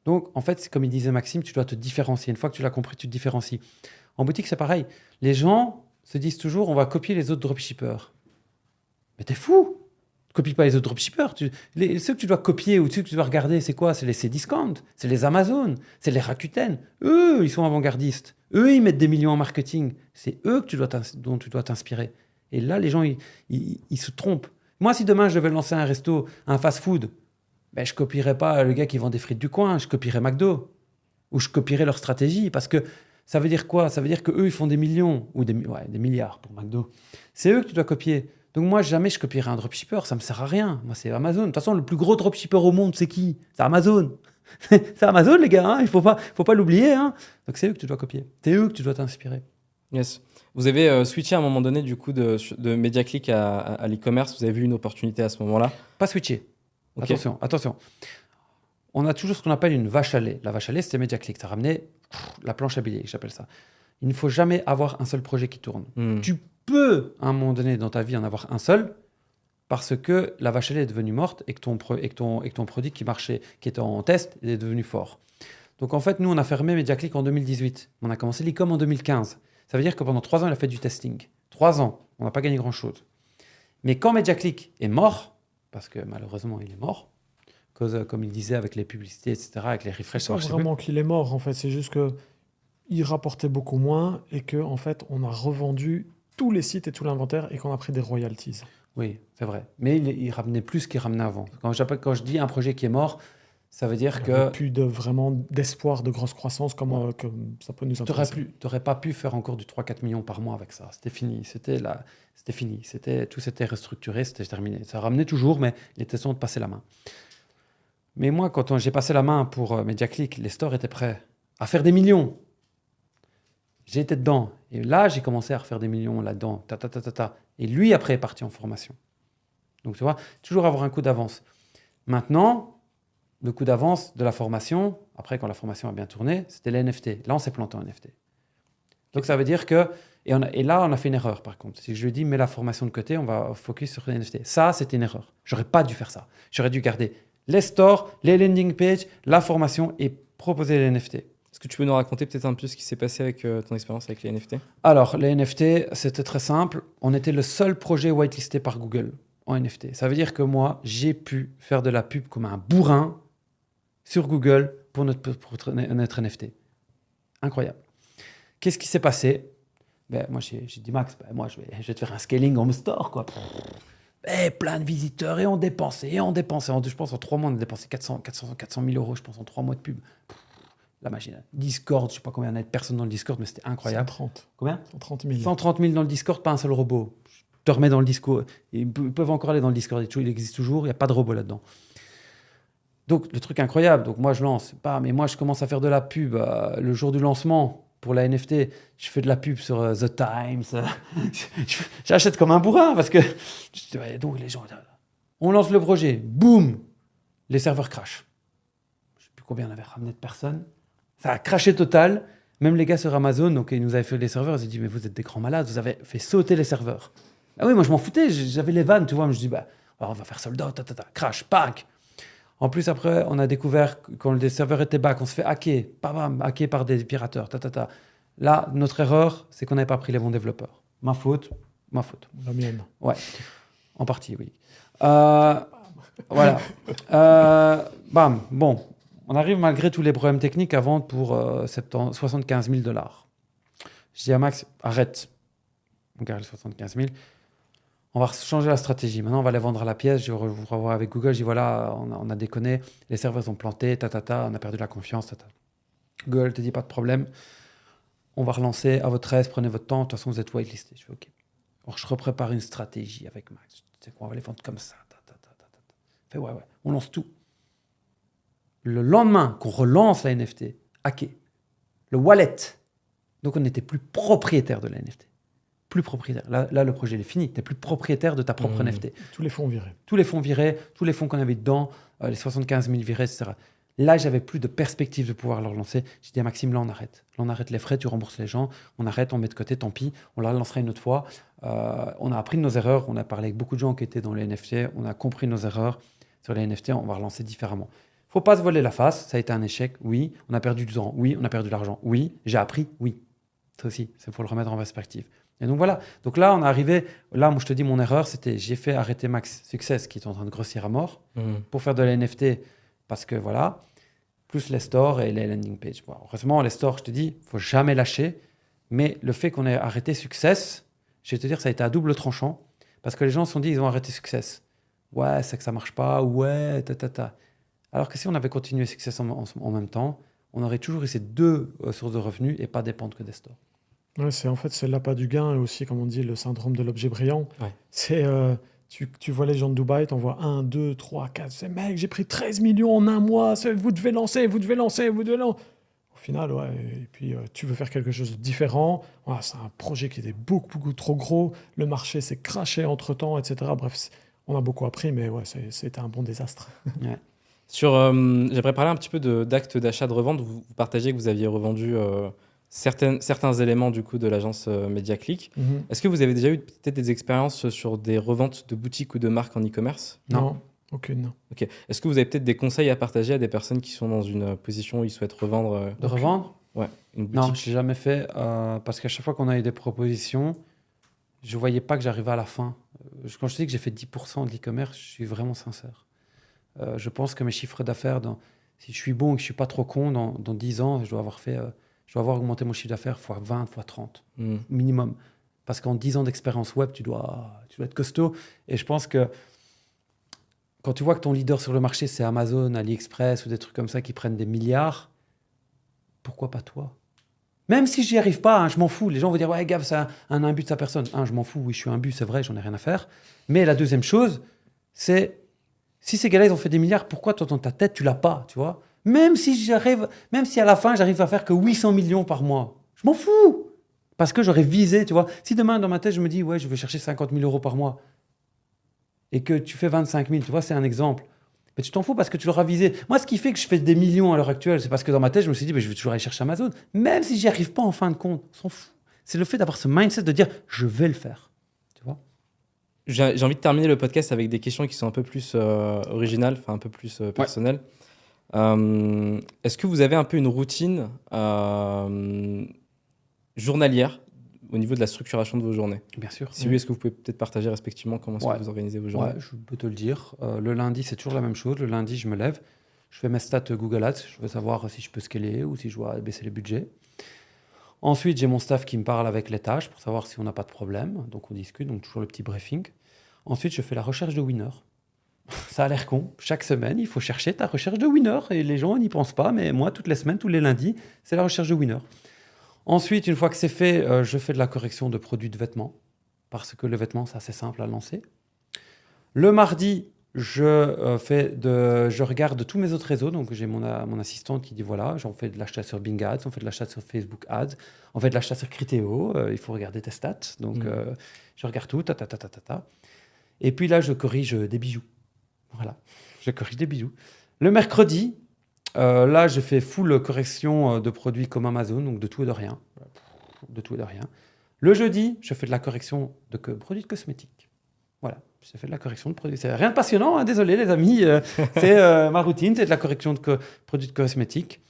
Donc, en fait, c'est comme il disait Maxime, tu dois te différencier. Une fois que tu l'as compris, tu te différencies. En boutique, c'est pareil. Les gens se disent toujours, on va copier les autres dropshippers. Mais t'es fou! Ne copie pas les autres dropshippers. Ceux que tu dois copier ou ceux que tu dois regarder, c'est quoi? C'est les Cdiscount, c'est les Amazon, c'est les Rakuten. Eux, ils sont avant-gardistes. Eux, ils mettent des millions en marketing. C'est eux dont tu dois t'inspirer. Et là, les gens, ils se trompent. Moi, si demain, je devais lancer un resto, un fast-food, ben, je ne copierais pas le gars qui vend des frites du coin. Je copierais McDo. Ou je copierais leur stratégie. Parce que ça veut dire quoi? Ça veut dire qu'eux, ils font des millions. Ou des milliards pour McDo. C'est eux que tu dois copier. Donc moi, jamais je copierai un dropshipper, ça ne me sert à rien. Moi, c'est Amazon. De toute façon, le plus gros dropshipper au monde, c'est qui? C'est Amazon. C'est Amazon, les gars, hein. Il ne faut pas l'oublier. Hein. Donc c'est eux que tu dois copier. C'est eux que tu dois t'inspirer. Yes. Vous avez switché à un moment donné du coup de MediaClick à l'e-commerce. Vous avez vu une opportunité à ce moment-là? Pas switcher. Okay. Attention. On a toujours ce qu'on appelle une vache à lait. La vache à lait, c'était MediaClick. Ça ramenait la planche à billets, j'appelle ça. Il ne faut jamais avoir un seul projet qui tourne. Tu peux, à un moment donné dans ta vie, en avoir un seul parce que la vache à lait est devenue morte et que ton produit qui marchait, qui était en test, est devenu fort. Donc, en fait, nous, on a fermé MediaClick en 2018. On a commencé l'e-com en 2015. Ça veut dire que pendant 3 ans, il a fait du testing. 3 ans, on n'a pas gagné grand-chose. Mais quand MediaClick est mort, parce que malheureusement, il est mort, cause, comme il disait, avec les publicités, etc., avec les refreshs, ça marche vraiment qu'il est mort, en fait. C'est juste qu'il rapportait beaucoup moins et qu'en fait, on a revendu tous les sites et tout l'inventaire et qu'on a pris des royalties. Oui, c'est vrai. Mais il ramenait plus qu'il ramenait avant. Quand je dis un projet qui est mort, Ça veut dire Il n'y avait que plus vraiment d'espoir de grosse croissance comme ça peut nous tu intéresser. n'aurais pas pu faire encore du 3-4 millions par mois avec ça. C'était fini. C'était fini. Tout s'était restructuré, c'était terminé. Ça ramenait toujours, mais il était temps de passer la main. Mais moi, quand j'ai passé la main pour MediaClick, les stores étaient prêts à faire des millions. J'ai été dedans. Et là, j'ai commencé à refaire des millions là-dedans. Et lui, après, est parti en formation. Donc, tu vois, toujours avoir un coup d'avance. Maintenant, le coup d'avance de la formation, après, quand la formation a bien tourné, c'était les NFT. Là, on s'est planté en NFT. Donc, ça veut dire que... Et là, on a fait une erreur, par contre. Si je lui dis, mets la formation de côté, on va focus sur les NFT. Ça, c'était une erreur. J'aurais pas dû faire ça. J'aurais dû garder les stores, les landing pages, la formation et proposer les NFT. Est-ce que tu peux nous raconter peut-être un peu ce qui s'est passé avec ton expérience avec les NFT? Alors, les NFT, c'était très simple. On était le seul projet whitelisté par Google en NFT. Ça veut dire que moi, j'ai pu faire de la pub comme un bourrin sur Google pour notre NFT. Incroyable. Qu'est-ce qui s'est passé? Moi, j'ai dit, Max, moi, je vais te faire un scaling home store, quoi. Plein de visiteurs, et on dépensait. Je pense en 3 mois, on a dépensé 400 000 euros, je pense, en 3 mois de pub. La machine. Discord, je sais pas combien il y a de personnes dans le Discord, mais c'était incroyable. 130. Combien? 130 000. 130 000 dans le Discord, pas un seul robot. Je te remets dans le Discord. Ils peuvent encore aller dans le Discord. Il existe toujours, il n'y a pas de robot là-dedans. Donc, le truc incroyable. Donc, moi, je lance. Mais moi, je commence à faire de la pub le jour du lancement pour la NFT. Je fais de la pub sur The Times. J'achète comme un bourrin parce que... Donc, les gens... On lance le projet. Boum! Les serveurs crashent. Je ne sais plus combien on avait ramené de personnes. Ça a craché total. Même les gars sur Amazon, donc ils nous avaient fait les serveurs, ils ont dit, mais vous êtes des grands malades, vous avez fait sauter les serveurs. Ah oui, moi je m'en foutais, j'avais les vannes, tu vois, je me dis, on va faire sold out, crash, pack. En plus, après, on a découvert que quand les serveurs étaient back, on se fait hacker, hacker par des pirateurs, Là, notre erreur, c'est qu'on n'avait pas pris les bons développeurs. Ma faute. La mienne. Ouais, en partie, oui. Voilà. Bam, bon. On arrive malgré tous les problèmes techniques à vendre pour 75 000 $. Je dis à Max, arrête. On garde les 75 000. On va changer la stratégie. Maintenant, on va les vendre à la pièce. Je vous revois avec Google. Je dis, voilà, on a déconné. Les serveurs sont plantés. On a perdu la confiance. Google te dit, pas de problème. On va relancer à votre aise. Prenez votre temps. De toute façon, vous êtes whitelisté. Je fais, OK. Alors, je reprépare une stratégie avec Max. Tu sais quoi, on va les vendre comme ça. Fait, ouais. On lance tout. Le lendemain qu'on relance la NFT, hacké, le wallet. Donc, on n'était plus propriétaire de la NFT. Plus propriétaire. Là, le projet il est fini. Tu n'es plus propriétaire de ta propre NFT. Tous les fonds virés. Tous les fonds virés, tous les fonds qu'on avait dedans, les 75 000 virés, etc. Là, j'avais plus de perspective de pouvoir le relancer. J'ai dit à Maxime, là, on arrête. Là, on arrête les frais, tu rembourses les gens. On arrête, on met de côté, tant pis. On la relancera une autre fois. On a appris de nos erreurs. On a parlé avec beaucoup de gens qui étaient dans les NFT. On a compris nos erreurs sur les NFT. On va relancer différemment. Il ne faut pas se voler la face. Ça a été un échec, oui. On a perdu du temps, oui. On a perdu de l'argent, oui. J'ai appris, oui. Ça aussi, il faut le remettre en perspective. Et donc voilà. Donc là, on est arrivé. Là, moi, je te dis, mon erreur, c'était j'ai fait arrêter Max Success, qui est en train de grossir à mort, pour faire de la NFT. Parce que voilà, plus les stores et les landing pages. Bon, heureusement, les stores, je te dis, il ne faut jamais lâcher. Mais le fait qu'on ait arrêté Success, je vais te dire, ça a été à double tranchant. Parce que les gens se sont dit, ils ont arrêté Success. Ouais, c'est que ça ne marche pas. Ouais, Alors que si on avait continué Success en même temps, on aurait toujours eu ces deux sources de revenus et pas dépendre que des stores. Ouais, c'est l'appât du gain et aussi, comme on dit, le syndrome de l'objet brillant. Ouais. C'est, tu vois les gens de Dubaï, t'en vois 1, 2, 3, 4. C'est mec, j'ai pris 13 millions en un mois. Vous devez lancer. Au final, ouais. Et puis, tu veux faire quelque chose de différent. Voilà, c'est un projet qui était beaucoup trop gros. Le marché s'est craché entre-temps, etc. Bref, on a beaucoup appris, mais ouais, c'était un bon désastre. Ouais. J'aimerais parler un petit peu d'actes d'achat de revente. Vous partagez que vous aviez revendu certains éléments du coup de l'agence MediaClick. Est-ce que vous avez déjà eu peut-être des expériences sur des reventes de boutiques ou de marques en e-commerce? Non, aucune. Ok. Est-ce que vous avez peut-être des conseils à partager à des personnes qui sont dans une position où ils souhaitent revendre De revendre? ouais, une boutique? Non, je l'ai jamais fait parce qu'à chaque fois qu'on a eu des propositions, je voyais pas que j'arrivais à la fin. Quand je dis que j'ai fait 10% de l'e-commerce, je suis vraiment sincère. Je pense que mes chiffres d'affaires, si je suis bon et que je suis pas trop con, dans 10 ans, je dois avoir augmenté mon chiffre d'affaires fois 20, fois 30, minimum. Parce qu'en 10 ans d'expérience web, tu dois être costaud. Et je pense que quand tu vois que ton leader sur le marché, c'est Amazon, AliExpress ou des trucs comme ça qui prennent des milliards, pourquoi pas toi? Même si j'y arrive pas, hein, je m'en fous. Les gens vont dire, ouais, Gab, c'est un imbu de sa personne. Je m'en fous, oui, je suis imbu, c'est vrai, j'en ai rien à faire. Mais la deuxième chose, c'est, si ces gars-là, ils ont fait des milliards, pourquoi toi, dans ta tête, tu l'as pas, tu vois? Même si à la fin, j'arrive à faire que 800 millions par mois, je m'en fous. Parce que j'aurais visé, tu vois. Si demain, dans ma tête, je me dis, ouais, je vais chercher 50 000 euros par mois, et que tu fais 25 000, tu vois, c'est un exemple. Mais tu t'en fous parce que tu l'auras visé. Moi, ce qui fait que je fais des millions à l'heure actuelle, c'est parce que dans ma tête, je me suis dit, je vais toujours aller chercher Amazon. Même si j'y arrive pas en fin de compte, on s'en fout. C'est le fait d'avoir ce mindset de dire, je vais le faire. Tu vois? J'ai envie de terminer le podcast avec des questions qui sont un peu plus originales, enfin un peu plus personnelles. Est-ce que vous avez un peu une routine journalière au niveau de la structuration de vos journées? Bien sûr. Si oui, est-ce que vous pouvez peut-être partager respectivement comment est-ce que vous organisez vos journées? Ouais, je peux te le dire. Le lundi, c'est toujours la même chose. Le lundi, je me lève, je fais mes stats Google Ads. Je veux savoir si je peux scaler ou si je dois baisser les budgets. Ensuite, j'ai mon staff qui me parle avec les tâches pour savoir si on n'a pas de problème. Donc, on discute, donc toujours le petit briefing. Ensuite, je fais la recherche de winner. Ça a l'air con. Chaque semaine, il faut chercher ta recherche de winner. Et les gens n'y pensent pas, mais moi, toutes les semaines, tous les lundis, c'est la recherche de winner. Ensuite, une fois que c'est fait, je fais de la correction de produits de vêtements. Parce que le vêtement, c'est assez simple à lancer. Le mardi, je regarde tous mes autres réseaux. Donc, j'ai mon assistante qui dit voilà, j'en fais de l'achat sur Bing Ads, on fait de l'achat sur Facebook Ads, on fait de l'achat sur Criteo. Il faut regarder tes stats. Donc, je regarde tout. Et puis là, je corrige des bijoux. Voilà, je corrige des bijoux. Le mercredi, là, je fais full correction de produits comme Amazon, donc de tout et de rien. De tout et de rien. Le jeudi, je fais de la correction de produits de cosmétiques. Voilà, je fais de la correction de produits. C'est rien de passionnant, hein, désolé les amis. C'est ma routine, c'est de la correction de produits de cosmétiques.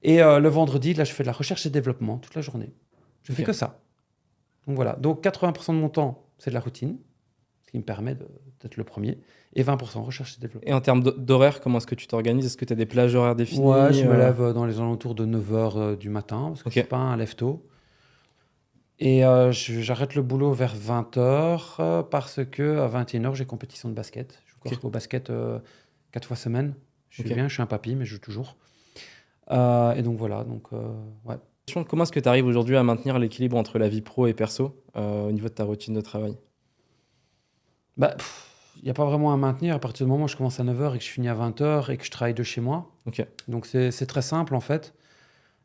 Et le vendredi, là, je fais de la recherche et développement toute la journée. Je fais que ça. Donc voilà, donc 80% de mon temps, c'est de la routine, ce qui me permet d'être le premier. Et 20% recherche et développement. Et en termes d'horaire, comment est-ce que tu t'organises? Est-ce que tu as des plages horaires définies? Ouais, je me lève dans les alentours de 9h du matin, parce que c'est pas un lève-tôt. Et j'arrête le boulot vers 20h parce qu'à 21h, j'ai compétition de basket. Je joue au basket 4 fois semaine. Je suis bien, je suis un papy, mais je joue toujours. Et donc voilà, ouais. Comment est-ce que tu arrives aujourd'hui à maintenir l'équilibre entre la vie pro et perso au niveau de ta routine de travail? Il n'y a pas vraiment à maintenir à partir du moment où je commence à 9h et que je finis à 20h et que je travaille de chez moi. Donc c'est très simple en fait.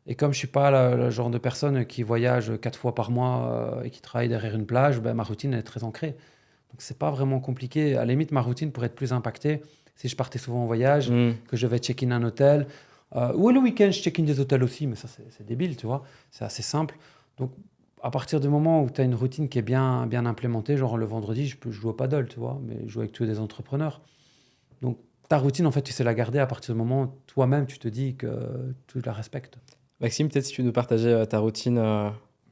Et comme je ne suis pas le genre de personne qui voyage 4 fois par mois et qui travaille derrière une plage, ma routine est très ancrée. Donc ce n'est pas vraiment compliqué. À la limite, ma routine pourrait être plus impactée si je partais souvent en voyage, que je vais check-in un hôtel. Ou le week-end, je check-in des hôtels aussi, mais ça c'est débile, tu vois. C'est assez simple. Donc à partir du moment où tu as une routine qui est bien implémentée, genre le vendredi, je peux jouer au paddle, tu vois, mais je joue avec tous des entrepreneurs. Donc ta routine, en fait, tu sais la garder à partir du moment où toi-même, tu te dis que tu la respectes. Maxime, peut-être si tu veux nous partager ta routine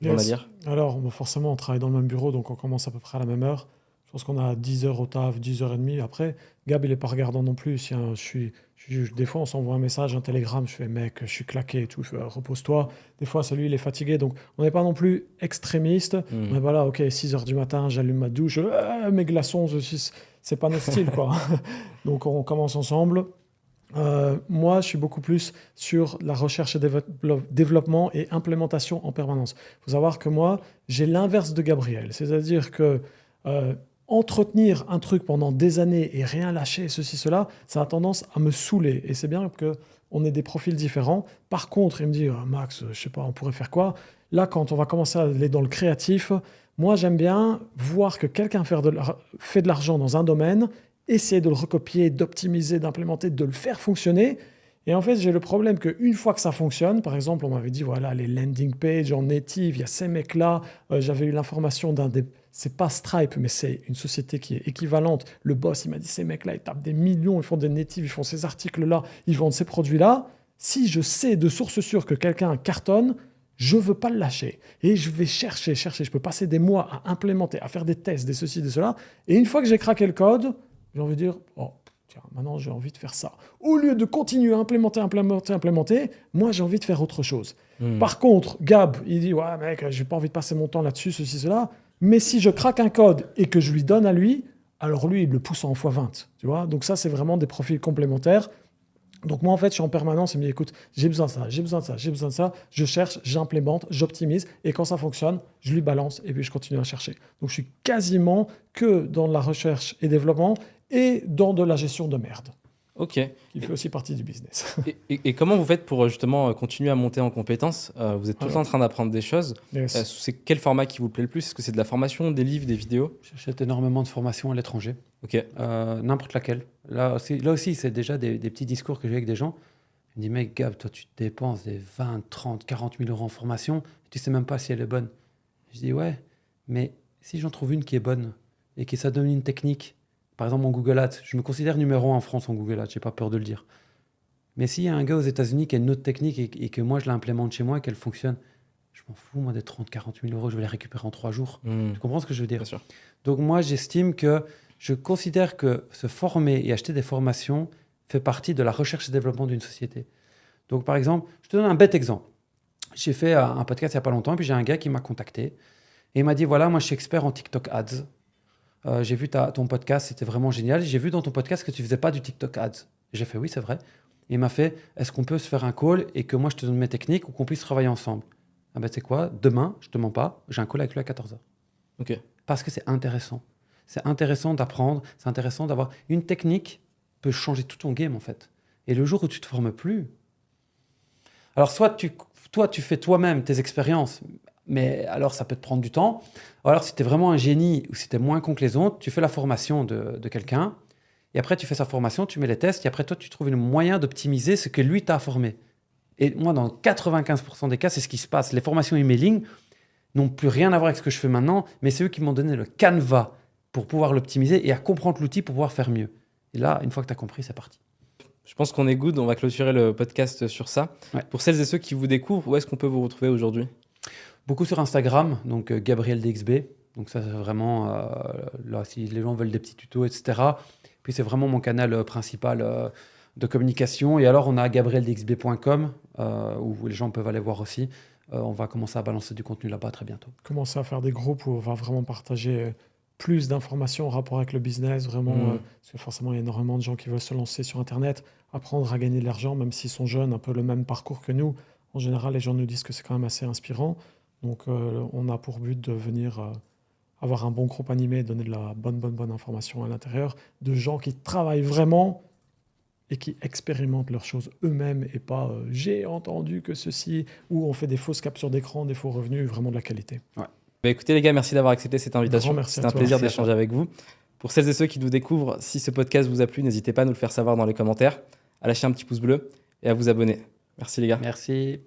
journalière. Alors, forcément, on travaille dans le même bureau, donc on commence à peu près à la même heure. Je pense qu'on a 10 heures au taf, 10h30. Après, Gab, il n'est pas regardant non plus. Si des fois, on s'envoie un message, un télégramme, je fais mec, je suis claqué et tout, je fais repose-toi. Des fois, celui, il est fatigué. Donc, on n'est pas non plus extrémiste. On est pas là, ok, 6h du matin, j'allume ma douche, mes glaçons, c'est pas notre style, quoi. Donc, on commence ensemble. Moi, je suis beaucoup plus sur la recherche et développement et implémentation en permanence. Il faut savoir que moi, j'ai l'inverse de Gabriel. C'est-à-dire que entretenir un truc pendant des années et rien lâcher, ceci, cela, ça a tendance à me saouler. Et c'est bien qu'on ait des profils différents. Par contre, il me dit, Max, je sais pas, on pourrait faire quoi? Là, quand on va commencer à aller dans le créatif, moi, j'aime bien voir que quelqu'un fait de l'argent dans un domaine, essayer de le recopier, d'optimiser, d'implémenter, de le faire fonctionner. Et en fait, j'ai le problème qu'une fois que ça fonctionne, par exemple, on m'avait dit, voilà, les landing pages en native, il y a ces mecs-là. J'avais eu l'information c'est pas Stripe, mais c'est une société qui est équivalente. Le boss, il m'a dit, ces mecs-là, ils tapent des millions, ils font des natives, ils font ces articles-là, ils vendent ces produits-là. Si je sais de source sûre que quelqu'un cartonne, je ne veux pas le lâcher. Et je vais chercher. Je peux passer des mois à implémenter, à faire des tests, des ceci, des cela. Et une fois que j'ai craqué le code, j'ai envie de dire, tiens, maintenant j'ai envie de faire ça. Au lieu de continuer à implémenter, moi j'ai envie de faire autre chose. Par contre, Gab, il dit, ouais mec, j'ai pas envie de passer mon temps là-dessus, ceci, cela. Mais si je craque un code et que je lui donne à lui, alors lui, il le pousse en x20, tu vois. Donc ça, c'est vraiment des profils complémentaires. Donc moi, en fait, je suis en permanence, il me dit, écoute, j'ai besoin de ça, j'ai besoin de ça, j'ai besoin de ça, je cherche, j'implémente, j'optimise, et quand ça fonctionne, je lui balance, et puis je continue à chercher. Donc je suis quasiment que dans la recherche et développement, et dans de la gestion de merde, Ok. qui fait aussi partie du business. Et comment vous faites pour justement continuer à monter en compétences? Vous êtes tout le temps en train d'apprendre des choses. Yes. C'est quel format qui vous plaît le plus? Est-ce que c'est de la formation, des livres, des vidéos? J'achète énormément de formations à l'étranger, Ok. n'importe laquelle. Là aussi, c'est déjà des petits discours que j'ai avec des gens. Ils me disent, mec, Gab, toi, tu te dépenses des 20, 30, 40 000 euros en formation, tu sais même pas si elle est bonne. Je dis, ouais, mais si j'en trouve une qui est bonne et qui ça donne une technique, par exemple en Google Ads, je me considère numéro 1 en France en Google Ads, j'ai pas peur de le dire. Mais s'il y a un gars aux États-Unis qui a une autre technique et que moi je l'implémente chez moi et qu'elle fonctionne, je m'en fous, moi, des 30, 40 000 euros, je vais les récupérer en 3 jours. Tu comprends ce que je veux dire? Bien sûr. Donc moi, j'estime que je considère que se former et acheter des formations fait partie de la recherche et développement d'une société. Donc par exemple, je te donne un bête exemple. J'ai fait un podcast il n'y a pas longtemps, et puis j'ai un gars qui m'a contacté et il m'a dit, voilà, moi je suis expert en TikTok Ads. J'ai vu ton podcast, c'était vraiment génial. J'ai vu dans ton podcast que tu faisais pas du TikTok Ads. J'ai fait, oui, c'est vrai. Et il m'a fait, est-ce qu'on peut se faire un call et que moi je te donne mes techniques ou qu'on puisse travailler ensemble? Ah ben, tu sais quoi, demain, je te mens pas, j'ai un call avec lui à 14h. Ok. Parce que c'est intéressant. C'est intéressant d'apprendre, c'est intéressant d'avoir une technique peut changer tout ton game en fait. Et le jour où tu te formes plus, alors soit toi tu fais toi-même tes expériences, mais alors ça peut te prendre du temps. Ou alors si tu es vraiment un génie ou si tu es moins con que les autres, tu fais la formation de quelqu'un et après tu fais sa formation, tu mets les tests et après toi tu trouves un moyen d'optimiser ce que lui t'a formé. Et moi dans 95% des cas, c'est ce qui se passe. Les formations emailing n'ont plus rien à voir avec ce que je fais maintenant, mais c'est eux qui m'ont donné le canevas pour pouvoir l'optimiser et à comprendre l'outil pour pouvoir faire mieux. Et là, une fois que tu as compris, c'est parti. Je pense qu'on est good. On va clôturer le podcast sur ça. Ouais. Pour celles et ceux qui vous découvrent, où est-ce qu'on peut vous retrouver aujourd'hui? Beaucoup sur Instagram, donc Gabriel DXB. Donc ça, c'est vraiment, là, si les gens veulent des petits tutos, etc. Puis c'est vraiment mon canal principal de communication. Et alors, on a gabrieldxb.com, où les gens peuvent aller voir aussi. On va commencer à balancer du contenu là-bas très bientôt. Commencer à faire des groupes où on va vraiment partager plus d'informations en rapport avec le business, vraiment, parce que forcément, il y a énormément de gens qui veulent se lancer sur Internet, apprendre à gagner de l'argent, même s'ils sont jeunes, un peu le même parcours que nous. En général, les gens nous disent que c'est quand même assez inspirant. Donc, on a pour but de venir avoir un bon groupe animé, donner de la bonne information à l'intérieur, de gens qui travaillent vraiment et qui expérimentent leurs choses eux-mêmes et pas j'ai entendu que ceci, ou on fait des fausses captures d'écran, des faux revenus, vraiment de la qualité. Bah, écoutez les gars, merci d'avoir accepté cette invitation. Grand merci C'était à un toi. plaisir Merci à d'échanger avec vous. Pour celles et ceux qui nous découvrent, si ce podcast vous a plu, n'hésitez pas à nous le faire savoir dans les commentaires, à lâcher un petit pouce bleu et à vous abonner. Merci les gars. Merci.